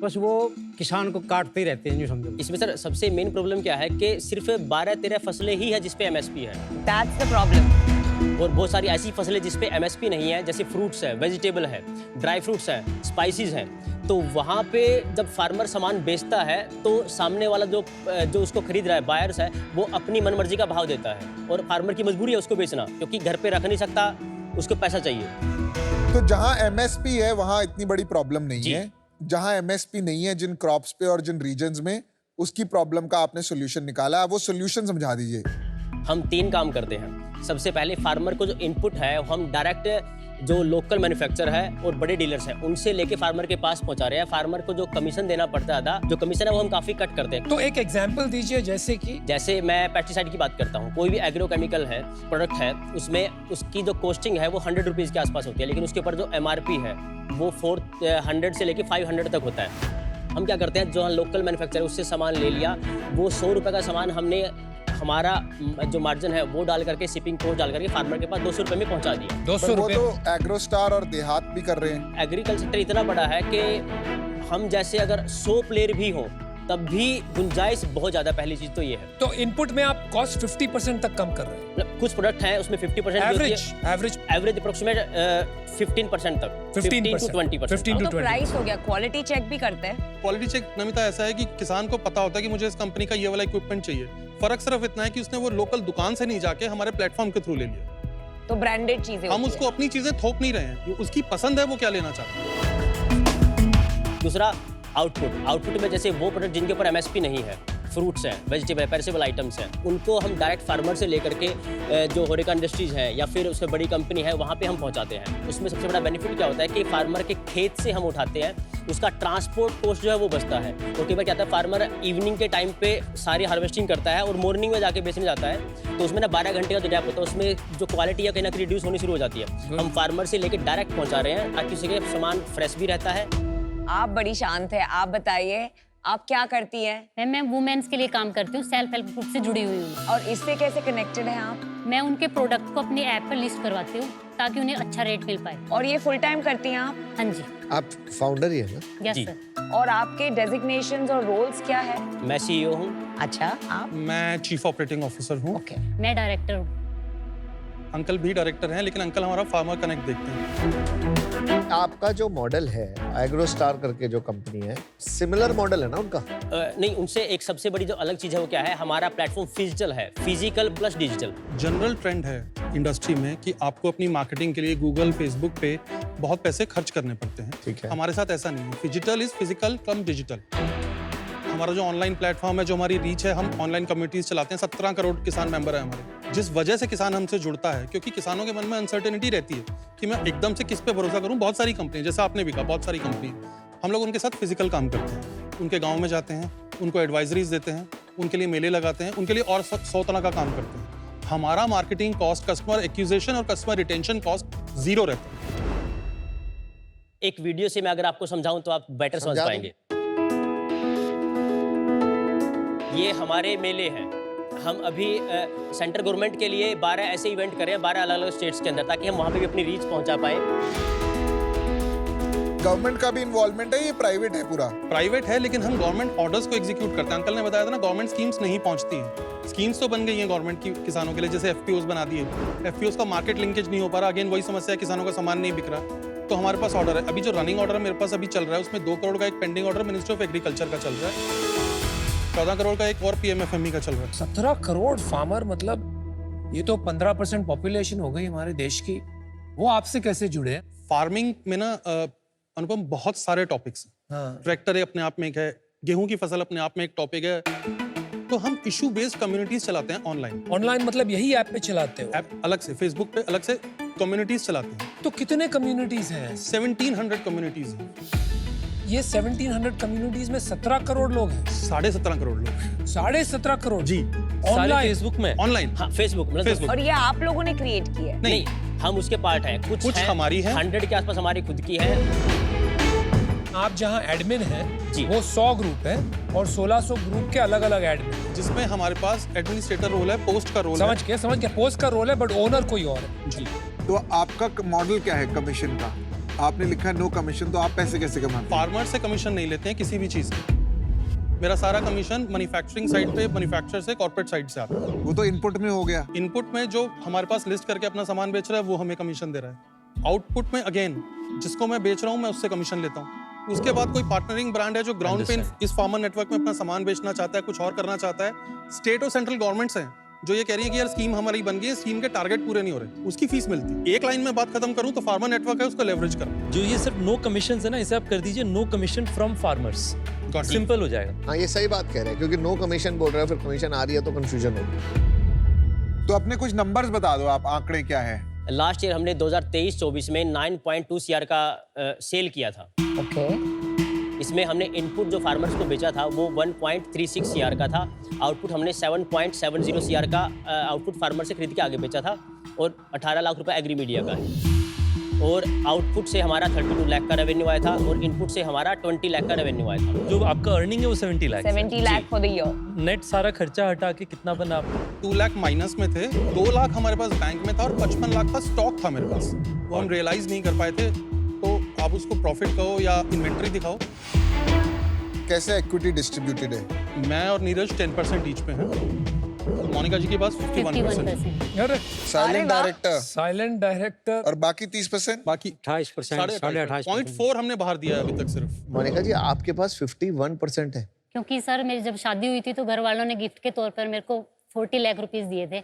बस वो किसान को काटते ही रहते हैं, जो समझो। इसमें सर सबसे मेन प्रॉब्लम क्या है कि सिर्फ 12-13 फसलें ही है जिस पे MSP है। That's the problem. और बहुत सारी ऐसी फसलें जिस पे एमएसपी नहीं है, जैसे फ्रूट्स है, वेजिटेबल है, ड्राई फ्रूट्स हैं, स्पाइसेस हैं, तो वहाँ पे जब फार्मर सामान बेचता है तो सामने वाला जो उसको खरीद रहा है, बायर्स है, वो अपनी मनमर्जी का भाव देता है और फार्मर की मजबूरी है उसको बेचना, क्योंकि घर पे रख नहीं सकता, उसको पैसा चाहिए। तो जहां एमएसपी है वहां इतनी बड़ी प्रॉब्लम नहीं है, जहां एमएसपी नहीं है जिन क्रॉप्स पे और जिन रीजन्स में, उसकी प्रॉब्लम का आपने सोल्यूशन निकाला है, वो सोल्यूशन समझा दीजिए। हम 3 काम करते हैं। सबसे पहले फार्मर को जो इनपुट है हम डायरेक्ट जो लोकल मैन्युफैक्चर है और बड़े डीलर्स हैं उनसे लेके फार्मर के पास पहुंचा रहे हैं। फार्मर को जो कमीशन देना पड़ता था, जो कमीशन है वो हम काफी कट करते हैं। तो एक एग्जांपल दीजिए, जैसे मैं पेस्टिसाइड की बात करता हूँ, कोई भी एग्रोकेमिकल है प्रोडक्ट है, उसमें उसकी जो कॉस्टिंग है वो 100 रुपीज़ के आसपास होती है, लेकिन उसके ऊपर जो MRP है वो 400 से लेके 500 तक होता है। हम क्या करते हैं, जो लोकल मैन्युफैक्चर है उससे सामान ले लिया, वो 100 रुपये का सामान हमने हमारा जो मार्जिन है वो डाल करके, शिपिंग कोस्ट डाल करके फार्मर के पास 200 रुपये में पहुंचा दिया। 200 रुपये। वो तो एग्रोस्टार और देहात भी कर रहे हैं। एग्रीकल्चर सेक्टर इतना बड़ा है कि हम जैसे अगर 100 प्लेयर भी हों तब भी गुंजाइश बहुत ज्यादा, पहली चीज तो ये है। तो इनपुट में आप कॉस्ट 50% तक कम कर रहे हैं। मतलब कुछ प्रोडक्ट हैं उसमें 50% एवरेज अप्रोक्सीमेट 15% तक, 15 to 20%। तो प्राइस हो गया, क्वालिटी चेक भी करते हैं। क्वालिटी चेक नमिता ऐसा है कि किसान को पता होता है कि मुझे इस कंपनी का ये वाला इक्विपमेंट चाहिए, फर्क सिर्फ इतना है कि उसने वो लोकल दुकान से नहीं जाके हमारे प्लेटफॉर्म के थ्रू ले लिया। तो ब्रांडेड चीजें हम उसको अपनी चीजें थोप नहीं रहे हैं, उसकी पसंद है वो क्या लेना चाहता है। दूसरा आउटपुट में जैसे वो प्रोडक्ट जिनके ऊपर MSP नहीं है, फ्रूट्स हैं, वेजिटेबल पेरिसेबल आइटम्स हैं, उनको हम डायरेक्ट फार्मर से लेकर के जो होरेका इंडस्ट्रीज है या फिर उसमें बड़ी कंपनी है वहाँ पे हम पहुँचाते हैं। उसमें सबसे बड़ा बेनिफिट क्या होता है कि फार्मर के खेत से हम उठाते हैं, उसका ट्रांसपोर्ट कॉस्ट जो है वो बचता है। तो कई बार क्या होता है, फार्मर इवनिंग के टाइम पे सारी हार्वेस्टिंग करता है और मॉर्निंग में जाके बेचने जाता है, तो उसमें ना 12 घंटे का जो गैप होता है, उसमें जो क्वालिटी है कहीं ना कहीं रिड्यूस होनी शुरू हो जाती है। हम फार्मर से लेकर डायरेक्ट पहुँचा रहे हैं ताकि उसके सामान फ्रेश भी रहता है। आप बड़ी शांत है, आप बताइए आप क्या करती हैं? मैं वुमेन्स के लिए काम करती हूँ, सेल्फ हेल्प ग्रुप से जुड़ी हुई हूँ। और इससे कैसे कनेक्टेड हैं आप? मैं उनके प्रोडक्ट को अपनी ऐप पर लिस्ट करवाती हूँ ताकि उन्हें अच्छा रेट मिल पाए। और ये फुल टाइम करती हैं आप? हाँ जी। आप फाउंडर ही है ना? Yes sir. और आपके डेजिग्नेशंस और रोल्स क्या है? मैं CEO हूँ। अच्छा, आप? मैं चीफ ऑपरेटिंग ऑफिसर हूँ। मैं डायरेक्टर हूँ। अंकल भी डायरेक्टर हैं, लेकिन अंकल हमारा फार्मर कनेक्ट देखते हैं। आपका जो मॉडल है, एग्रोस्टार करके जो कंपनी है, सिमिलर मॉडल है ना उनका? नहीं, उनसे एक सबसे बड़ी जो अलग चीज़ है वो क्या है, हमारा प्लेटफॉर्म फिजिकल है, physical plus digital. General trend है इंडस्ट्री में कि आपको अपनी मार्केटिंग के लिए गूगल, फेसबुक पे बहुत पैसे खर्च करने पड़ते हैं। ठीक है। हमारे साथ ऐसा नहीं है, digital is physical come digital. हमारा जो ऑनलाइन प्लेटफॉर्म है, जो हमारी रीच है, हम ऑनलाइन कम्युनिटीज चलाते हैं, 17 करोड़ किसान मेंबर है हमारे, जिस वजह से किसान हमसे जुड़ता है, क्योंकि किसानों के मन में अनसर्टेनिटी रहती है कि मैं एकदम से किस पे भरोसा करूं। बहुत सारी कंपनी, जैसे आपने भी कहा, बहुत सारी कंपनी, हम लोग उनके साथ फिजिकल काम करते हैं, उनके गाँव में जाते हैं, उनको एडवाइजरीज देते हैं, उनके लिए मेले लगाते हैं, उनके लिए और 100 तरह का काम करते हैं। हमारा मार्केटिंग कॉस्ट, कस्टमर एक्विजिशन और कस्टमर रिटेंशन कॉस्ट 0 रहता है। एक वीडियो से मैं अगर आपको समझाऊं तो आप बेटर समझ पाएंगे। ये हमारे मेले हैं। हम अभी सेंट्रल गवर्नमेंट के लिए 12 ऐसे इवेंट करें 12 अलग अलग स्टेट्स के अंदर, ताकि हम वहाँ पे भी अपनी रीच पहुँचा पाए। गवर्नमेंट का भी इन्वॉल्वमेंट है, ये प्राइवेट है पूरा? प्राइवेट है, लेकिन हम गवर्नमेंट ऑर्डर्स को एग्जीक्यूट करते हैं। अंकल ने बताया था ना, गवर्नमेंट स्कीम्स नहीं पहुंचती हैं। स्कीम्स तो बन गई हैं गवर्नमेंट की किसानों के लिए, जैसे FPOs बना दिए। FPOs का मार्केट लिंकेज नहीं हो पा रहा, अगेन वही समस्या है, किसानों का सामान नहीं बिक रहा। तो हमारे पास ऑर्डर है, अभी जो रनिंग ऑर्डर मेरे पास अभी चल रहा है, उसमें 2 करोड़ का एक pending order ministry of agriculture का चल रहा है, 14 करोड़ का एक और PMFME का चल रहा है। 17 करोड़ फार्मर, मतलब ये तो 15% पॉपुलेशन हो गई हमारे देश की। वो आपसे कैसे जुड़े? फार्मिंग में ना अनुपम बहुत सारे टॉपिक्स हैं। हाँ। ट्रैक्टर एक अपने आप में एक है, गेहूं की फसल अपने आप में एक टॉपिक है। तो हम इशू बेस्ड कम्युनिटीज चलाते हैं ऑनलाइन। ऑनलाइन मतलब यही ऐप पे चलाते हो? ऐप अलग से, फेसबुक पे अलग से कम्युनिटीज चलाते हैं। तो कितने कम्युनिटीज हैं? 1700 कम्युनिटीज हैं। ये 1700 कम्युनिटीज में 17 करोड़ लोग हैं? 17.5 करोड़ लोग। 17.5 करोड़ जी। ऑनलाइन? फेसबुक में? ऑनलाइन। हाँ, फेसबुक मतलब फेसबुक। और ये आप लोगों ने क्रिएट किया है? नहीं, हम उसके पार्ट हैं। कुछ हमारी है, 100 के आसपास हमारी खुद की है। आप जहाँ एडमिन हैं जी, वो 100 ग्रुप है और 1600 ग्रुप के अलग अलग एडमिन, जिसमें हमारे पास एडमिनिस्ट्रेटर रोल है, पोस्ट का रोल है। समझ के पोस्ट का रोल है, बट ओनर कोई और है। जी। तो आपका मॉडल क्या है कमीशन का? आपने लिखा है नो कमीशन, तो आप पैसे कैसे कमाते हैं? फार्मर से कमीशन नहीं लेते हैं किसी भी चीज की। मेरा सारा कमीशन मैन्युफैक्चरिंग साइड पे मैन्युफैक्चरर से कॉर्पोरेट साइड से आता है। वो तो इनपुट में हो गया। इनपुट में जो हमारे पास लिस्ट करके अपना सामान बेच रहा है वो हमें कमीशन दे रहा है। आउटपुट में अगेन जिसको मैं बेच रहा हूँ मैं उससे कमीशन लेता हूँ। उसके बाद कोई पार्टनरिंग ब्रांड है जो ग्राउंड पे इस फार्मर नेटवर्क में अपना सामान बेचना चाहता है, कुछ और करना चाहता है। स्टेट और सेंट्रल गवर्नमेंट्स हैं जो ये कह रही है कि यार स्कीम हमारी बन गई है, स्कीम के टारगेट पूरे नहीं हो रहे, उसकी फीस मिलती है। एक लाइन में बात खत्म करूं तो फार्मर नेटवर्क है, उसको लेवरेज करो। जो ये सिर्फ नो कमीशन है ना, इसे आप कर दीजिए no commission from farmers, simple हो जाएगा। हाँ, ये सही बात कह रहे हैं, क्योंकि नो कमीशन बोल रहे हैं, फिर कमीशन आ रही है तो कंफ्यूजन होगी। तो अपने कुछ नंबर्स बता दो, आप आंकड़े क्या है? लास्ट ईयर हमने 2023-24 में 9.2 CR का सेल किया था। ओके। इसमें हमने इनपुट जो फार्मर्स को बेचा था वो 1.36 CR का था। आउटपुट हमने 7.70 CR का आउटपुट फार्मर से खरीद के आगे बेचा था और 18 लाख रुपए एग्री मीडिया का है। और आउटपुट से हमारा 32 लाख का रेवेन्यू आया था और इनपुट से हमारा 20 लाख का रेवेन्यू आया था। जो आपका अर्निंग है वो 70 lakh. 70 lakh for the year. Net सारा खर्चा हटा के कितना बना आपको? 2 लाख माइनस में थे, 2 लाख हमारे पास बैंक में था और 55 लाख का स्टॉक था मेरे पास, वो हम रियलाइज नहीं कर पाए थे। तो आप उसको प्रॉफिट कहो या इन्वेंट्री दिखाओ। कैसे इक्विटी डिस्ट्रीब्यूटेड है? मैं और नीरज 10% ईच पे हैं, मोनिका जी के पास 51%। अरे साइलेंट डायरेक्टर, साइलेंट डायरेक्टर और बाकी 30%? बाकी 28%, 28%। 0.4 हमने बाहर दिया है अभी तक सिर्फ। मोनिका जी, आपके पास 51% है। क्योंकि सर मेरी जब शादी हुई थी तो घर वालों ने गिफ्ट के तौर पर मेरे को 40 लाख रुपीस दिए थे,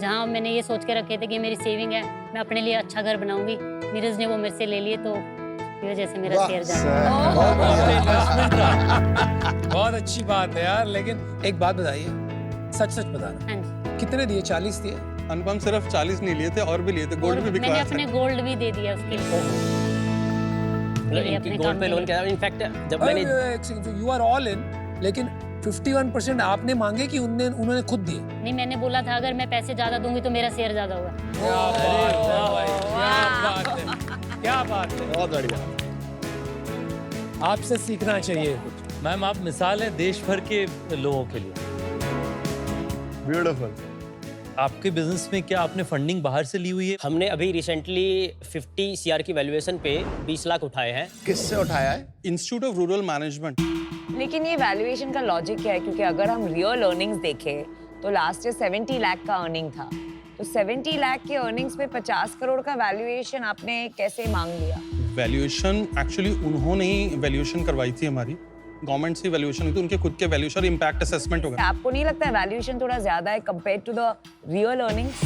जहां मैंने ये सोच के रखे थे कि मेरी सेविंग है, मैं अपने लिए अच्छा घर बनाऊंगी। नीरज ने वो मेरे से ले लिए तो की वजह से मेरा शेयर जा बहुत अच्छी बात है यार। लेकिन एक बात बताइए, सच सच बताना, हाँ जी। कितने दिए? 40 दिए? अनुपम सिर्फ 40 नहीं लिए थे, और भी लिए थे, गोल्ड भी मैंने बिकवाया अपने था। गोल्ड भी दे दिया उसके लिए। इनकी गोल्ड पे लोन किया था। इनफैक्ट जब मैंने यू आर ऑल इन, लेकिन 51% आपने मांगे कि उन्होंने खुद दिए? नहीं, मैंने बोला था अगर मैं पैसे ज्यादा दूंगी तो मेरा शेयर ज्यादा होगा। क्या बात है, बहुत बढ़िया। आपसे सीखना चाहिए कुछ। मैम आप मिसाल है देश भर के लोगों के लिए। ब्यूटीफुल। आपके बिजनेस में क्या आपने फंडिंग बाहर से ली हुई है? हमने अभी रिसेंटली 50 CR की वैल्यूएशन पे 20 लाख उठाए हैं। किससे उठाया है? Institute of rural management. लेकिन ये वैल्यूएशन का लॉजिक क्या है? क्योंकि अगर हम रियल अर्निंग्स देखें तो लास्ट ईयर 70 लाख का अर्निंग था, तो 70 लाख के अर्निंग्स पे 50 करोड़ का वैल्यूएशन आपने कैसे मांग लिया? वैल्यूएशन एक्चुअली उन्होंने ही वैल्यूएशन करवाई थी, हमारी गवर्नमेंट से वैल्यूएशन हुई थी, उनके खुद के वैल्यूएशन इम्पैक्ट असेसमेंट हो गया। आपको नहीं लगता है वैल्यूएशन थोड़ा ज्यादा है compare to the real earnings?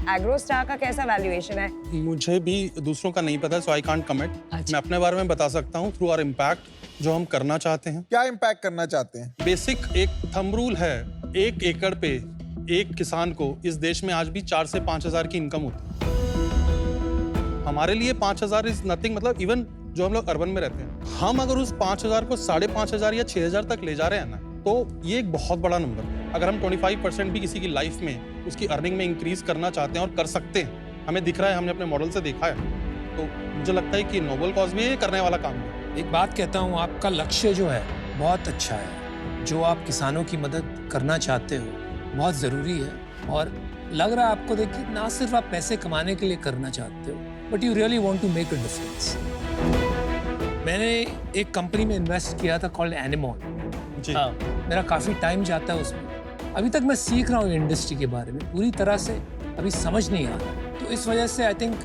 AgroStar का कैसा वैल्यूएशन है? मुझे भी दूसरों का नहीं पता, सो आई कांट कमेंट। मैं अपने बारे में बता सकता हूँ थ्रू आवर इम्पैक्ट जो हम करना चाहते हैं। क्या इम्पैक्ट करना चाहते हैं? बेसिक एक थंब रूल है, 1 एकड़ पे एक किसान को इस देश में आज भी 4 से 5 हज़ार की इनकम होती है। हमारे लिए 5,000 इज नथिंग, मतलब इवन जो हम लोग अर्बन में रहते हैं, हम अगर उस 5,000 को 5,500 या 6,000 तक ले जा रहे हैं ना, तो ये एक बहुत बड़ा नंबर है। अगर हम 25% भी किसी की लाइफ में उसकी अर्निंग में इंक्रीज करना चाहते हैं और कर सकते हैं, हमें दिख रहा है, हमने अपने मॉडल से देखा है, तो मुझे लगता है कि नोबल कॉज भी ये करने वाला काम है। एक बात कहता हूँ, आपका लक्ष्य जो है बहुत अच्छा है। जो आप किसानों की मदद करना चाहते हो बहुत ज़रूरी है, और लग रहा है आपको देख के ना सिर्फ आप पैसे कमाने के लिए करना चाहते हो, but you really want to make a difference. मैंने एक कंपनी में इन्वेस्ट किया था कॉल्ड एनिमॉल जी। हाँ। मेरा काफ़ी टाइम जाता है उसमें। अभी तक मैं सीख रहा हूँ इंडस्ट्री के बारे में, पूरी तरह से अभी समझ नहीं आ रहा, तो इस वजह से I think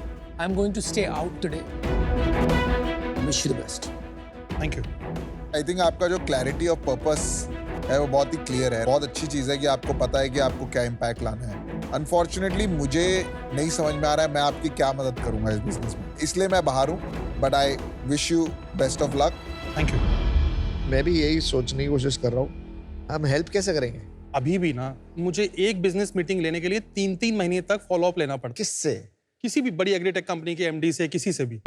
I am going to stay out today. Wish you the best. Thank you. I think आपका जो क्लैरिटी ऑफ पर्पस है वो बहुत ही क्लियर है। बहुत अच्छी चीज़ है कि आपको पता है कि आपको क्या इम्पैक्ट लाना है। अनफॉर्चुनेटली मुझे नहीं समझ में आ रहा है मैं आपकी क्या मदद करूंगा इस बिजनेस में, इसलिए मैं बाहर हूँ, but I wish you best of luck. Thank you. मैं भी यही सोचने की कोशिश कर रहा हूँ, हम हेल्प कैसे करेंगे? अभी भी ना मुझे एक बिजनेस मीटिंग लेने के लिए 3-3 महीने तक फॉलो अप लेना पड़ता है। किससे? किसी भी बड़ी एग्रीटेक कंपनी के एमडी से, किसी से भी।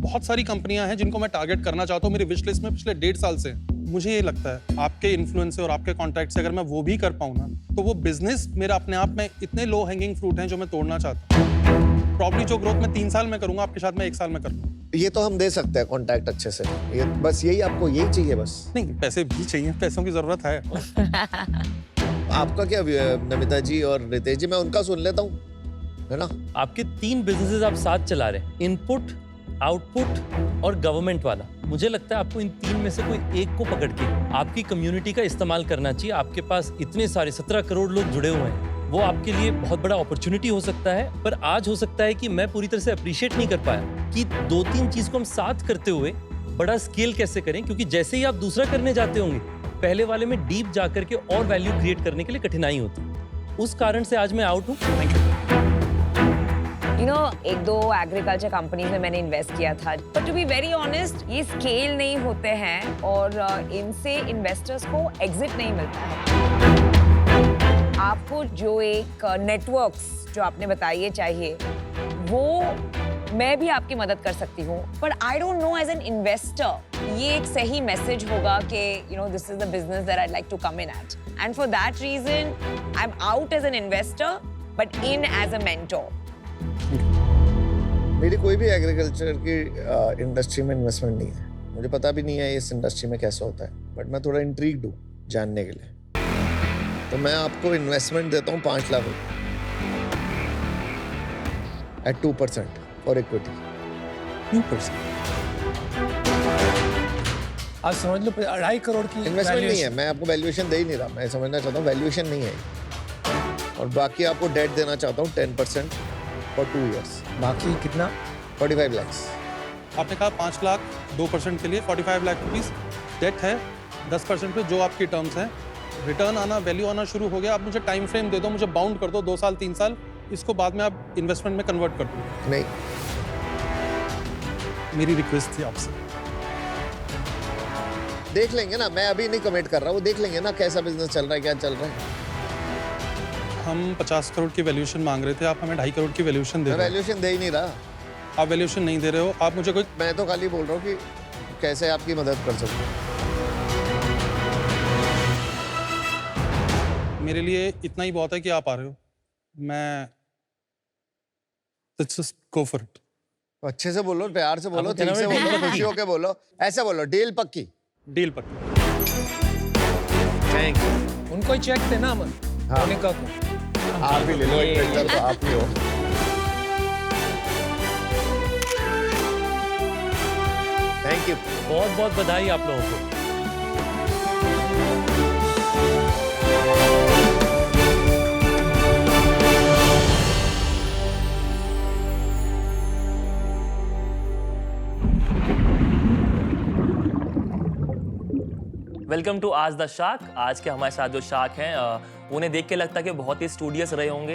बहुत सारी कंपनियां हैं जिनको मैं टारगेट करना चाहता हूँ, मेरी विश लिस्ट में पिछले 1.5 साल से। मुझे ये लगता है आपके इन्फ्लुएंस से और आपके कॉन्टैक्ट से अगर मैं वो भी कर पाऊँ ना, तो वो बिजनेस मेरा अपने आप में इतने लो हैंगिंग फ्रूट हैं जो मैं तोड़ना चाहता हूँ। प्रॉब्ली जो ग्रोथ मैं 3 साल में करूंगा, आपके साथ मैं 1 साल में कर लूँ। ये तो हम दे सकते हैं कॉन्टैक्ट अच्छे से, ये बस यही आपको यही चाहिए बस? नहीं, पैसे भी चाहिए, पैसों की जरूरत है। आपका क्या नमिता जी और रितेश जी, मैं उनका सुन लेता हूँ, है ना? आपके 3 बिजनेसेस आप साथ चला रहे हैं, इनपुट, आउटपुट और गवर्नमेंट वाला, मुझे लगता है आपको इन तीन में से कोई एक को पकड़ के आपकी कम्युनिटी का इस्तेमाल करना चाहिए। आपके पास इतने सारे 17 करोड़ लोग जुड़े हुए हैं, वो आपके लिए बहुत बड़ा अपॉर्चुनिटी हो सकता है। पर आज हो सकता है कि मैं पूरी तरह से अप्रिशिएट नहीं कर पाया कि 2-3 चीज को हम साथ करते हुए बड़ा स्केल कैसे करें, क्योंकि जैसे ही आप दूसरा करने जाते होंगे, पहले वाले में डीप जा करके और वैल्यू क्रिएट करने के लिए कठिनाई होती है। उस कारण से आज मैं आउट हूँ। यू नो, 1-2 एग्रीकल्चर कंपनीज में मैंने इन्वेस्ट किया था, but to be very honest ये स्केल नहीं होते हैं और इनसे इन्वेस्टर्स को एग्जिट नहीं मिलता है। आपको जो एक नेटवर्क्स जो आपने बताइए चाहिए, वो मैं भी आपकी मदद कर सकती हूँ, पर I don't know as an investor ये एक सही मैसेज होगा कि you know this is the business that I like to come in at, and for that reason I am out as an investor but in as a mentor. मेरी कोई भी agriculture की industry में investment नहीं है, मुझे पता भी नहीं है इस इंडस्ट्री में कैसा होता है, बट मैं थोड़ा इंट्रीग्ड हूँ जानने के लिए। तो मैं आपको इन्वेस्टमेंट देता हूँ 5 लाख एट 2% फॉर इक्विटी। 2%। आज समझ लो 2.5 करोड़ की इन्वेस्टमेंट नहीं है, मैं आपको वैल्यूएशन दे ही नहीं रहा, मैं समझना चाहता हूँ वैल्यूएशन नहीं है। और बाकी आपको डेट देना चाहता हूँ 10% फॉर 2 years। बाकी कितना? 45 लाख। आपने कहा 5 लाख 2% के लिए 45 लाख रुपीस डेट है, 10% पे जो आपकी टर्म्स हैं। रिटर्न आना, वैल्यू आना शुरू हो गया। आप मुझे टाइम फ्रेम दे दो, मुझे बाउंड कर दो 2 साल 3 साल, इसको बाद में आप इन्वेस्टमेंट में कन्वर्ट कर दो। नहीं, मेरी रिक्वेस्ट थी आपसे। देख लेंगे ना, मैं अभी नहीं कमिट कर रहा, वो देख लेंगे ना कैसा बिजनेस चल रहा है, क्या चल रहा है। हम 50 करोड़ की वैल्यूएशन मांग रहे थे, आप हमें 2.5 करोड़ की वैल्यूएशन दे मैं रहे हो। वैल्यूएशन दे ही नहीं रहा। आप वैल्यूएशन नहीं दे रहे हो, आप मुझे कोई, मैं तो खाली बोल रहा हूँ कि कैसे आपकी मदद कर सकूँ। मेरे लिए इतना ही बहुत है कि आप आ रहे हो। मैं Let's just go for it। अच्छे से बोलो, प्यार से बोलो, आपको ठीक से कहना है बोलो, डील खुशी होके बोलो, ऐसे बोलो, डील पक्की। डील पक्की। Thank you. उनको ही चेक देना अमन, हाँ। मोनिका को। आप ही ले लो, इन्वेस्टर तो आप ही हो। Thank you. बहुत बहुत बधाई आप लोगों को। वेलकम टू आज द शार्क। आज के हमारे साथ जो शार्क हैं, उन्हें देख के लगता है कि बहुत ही स्टूडियस रहे होंगे।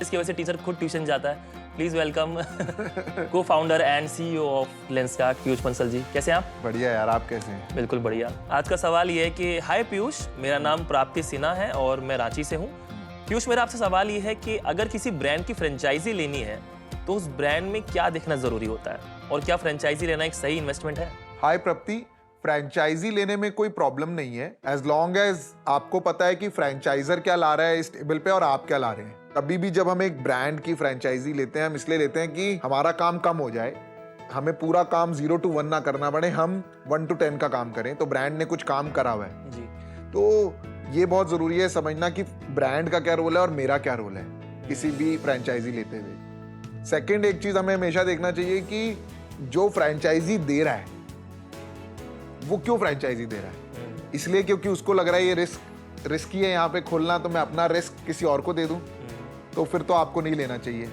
इसकी वजह से टीचर खुद ट्यूशन जाता है। Please welcome co-founder and CEO of Lenskart, Peyush Bansal ji. कैसे हैं आप? बढ़िया यार, आप कैसे हैं? बिल्कुल बढ़िया। आज का सवाल ये है कि हाय पीयूष, मेरा नाम प्राप्ति सिन्हा है और मैं रांची से हूँ। पीयूष, मेरा आपसे सवाल ये है कि अगर किसी ब्रांड की फ्रेंचाइजी लेनी है तो उस ब्रांड में क्या देखना जरूरी होता है, और क्या फ्रेंचाइजी लेना एक सही इन्वेस्टमेंट है? हाय प्रप्ति, फ्रेंचाइजी लेने में कोई प्रॉब्लम नहीं है, एज लॉन्ग एज आपको पता है कि फ्रेंचाइजर क्या ला रहा है इस टेबल पे और आप क्या ला रहे हैं। कभी भी जब हम एक ब्रांड की फ्रेंचाइजी लेते हैं, हम इसलिए लेते हैं कि हमारा काम कम हो जाए, हमें पूरा काम 0 to 1 ना करना पड़े, हम 1 to 10 का काम करें। तो ब्रांड ने कुछ काम करा हुआ है जी। तो ये बहुत जरूरी है समझना कि ब्रांड का क्या रोल है और मेरा क्या रोल है किसी भी फ्रेंचाइजी लेते हुए। सेकंड, एक चीज हमें हमेशा देखना चाहिए कि जो फ्रेंचाइजी दे रहा है वो क्यों फ्रेंचाइजी दे रहा है। इसलिए क्योंकि उसको लग रहा है ये रिस्की है यहाँ पे खोलना, तो मैं अपना रिस्क किसी और को दे दूं, तो फिर तो आपको नहीं लेना चाहिए।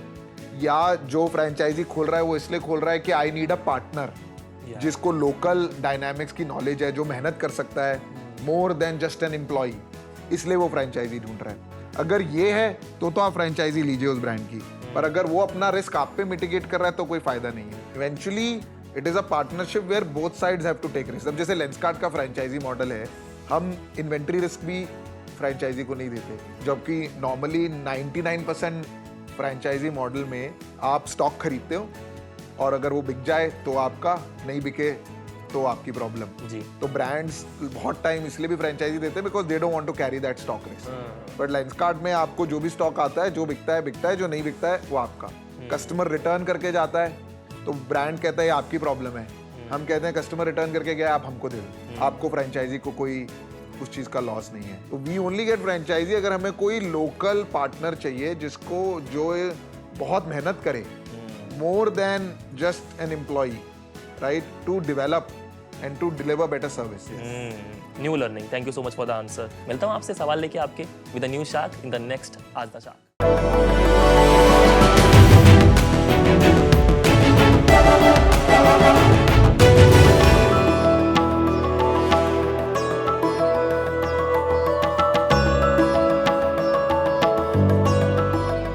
या जो फ्रेंचाइजी खोल रहा है वो इसलिए खोल रहा है कि आई नीड अ पार्टनर जिसको लोकल डायनामिक्स की नॉलेज है, जो मेहनत कर सकता है more than just an employ, इसलिए वो फ्रेंचाइजी ढूंढ रहा है। अगर ये है तो आप फ्रेंचाइजी लीजिए उस ब्रांड की, पर अगर वो अपना रिस्क आप पे मिटिगेट कर रहा है तो कोई फायदा नहीं है। Eventually it is a partnership where both sides have to take risk. अब जैसे लेंसकार्ट का फ्रेंचाइजी मॉडल है, हम इन्वेंट्री रिस्क भी फ्रेंचाइजी को नहीं देते, जबकि नॉर्मली 99% फ्रेंचाइजी मॉडल में आप स्टॉक खरीदते हो और अगर वो बिक जाए तो आपका, नहीं बिके तो आपकी प्रॉब्लम जी। तो ब्रांड्स बहुत टाइम इसलिए भी फ्रेंचाइजी देते हैं because they don't want to carry that stock risk. But Lenskart में आपको जो भी स्टॉक आता है, जो बिकता है, जो नहीं बिकता है वो आपका। कस्टमर रिटर्न करके जाता है तो ब्रांड कहता है आपकी प्रॉब्लम है, हम कहते हैं कस्टमर रिटर्न करके गया, आप हमको दे दो। आपको फ्रेंचाइजी को कोई उस चीज का लॉस नहीं है। तो वी ओनली गेट फ्रेंचाइजी अगर हमें कोई लोकल पार्टनर चाहिए जिसको जो बहुत मेहनत करे, more than just an employee, right? To develop and to deliver better services. New learning, thank you so much for the answer. मिलता हूँ आपसे सवाल लेके आपके with a new shark in the next आज द शार्क।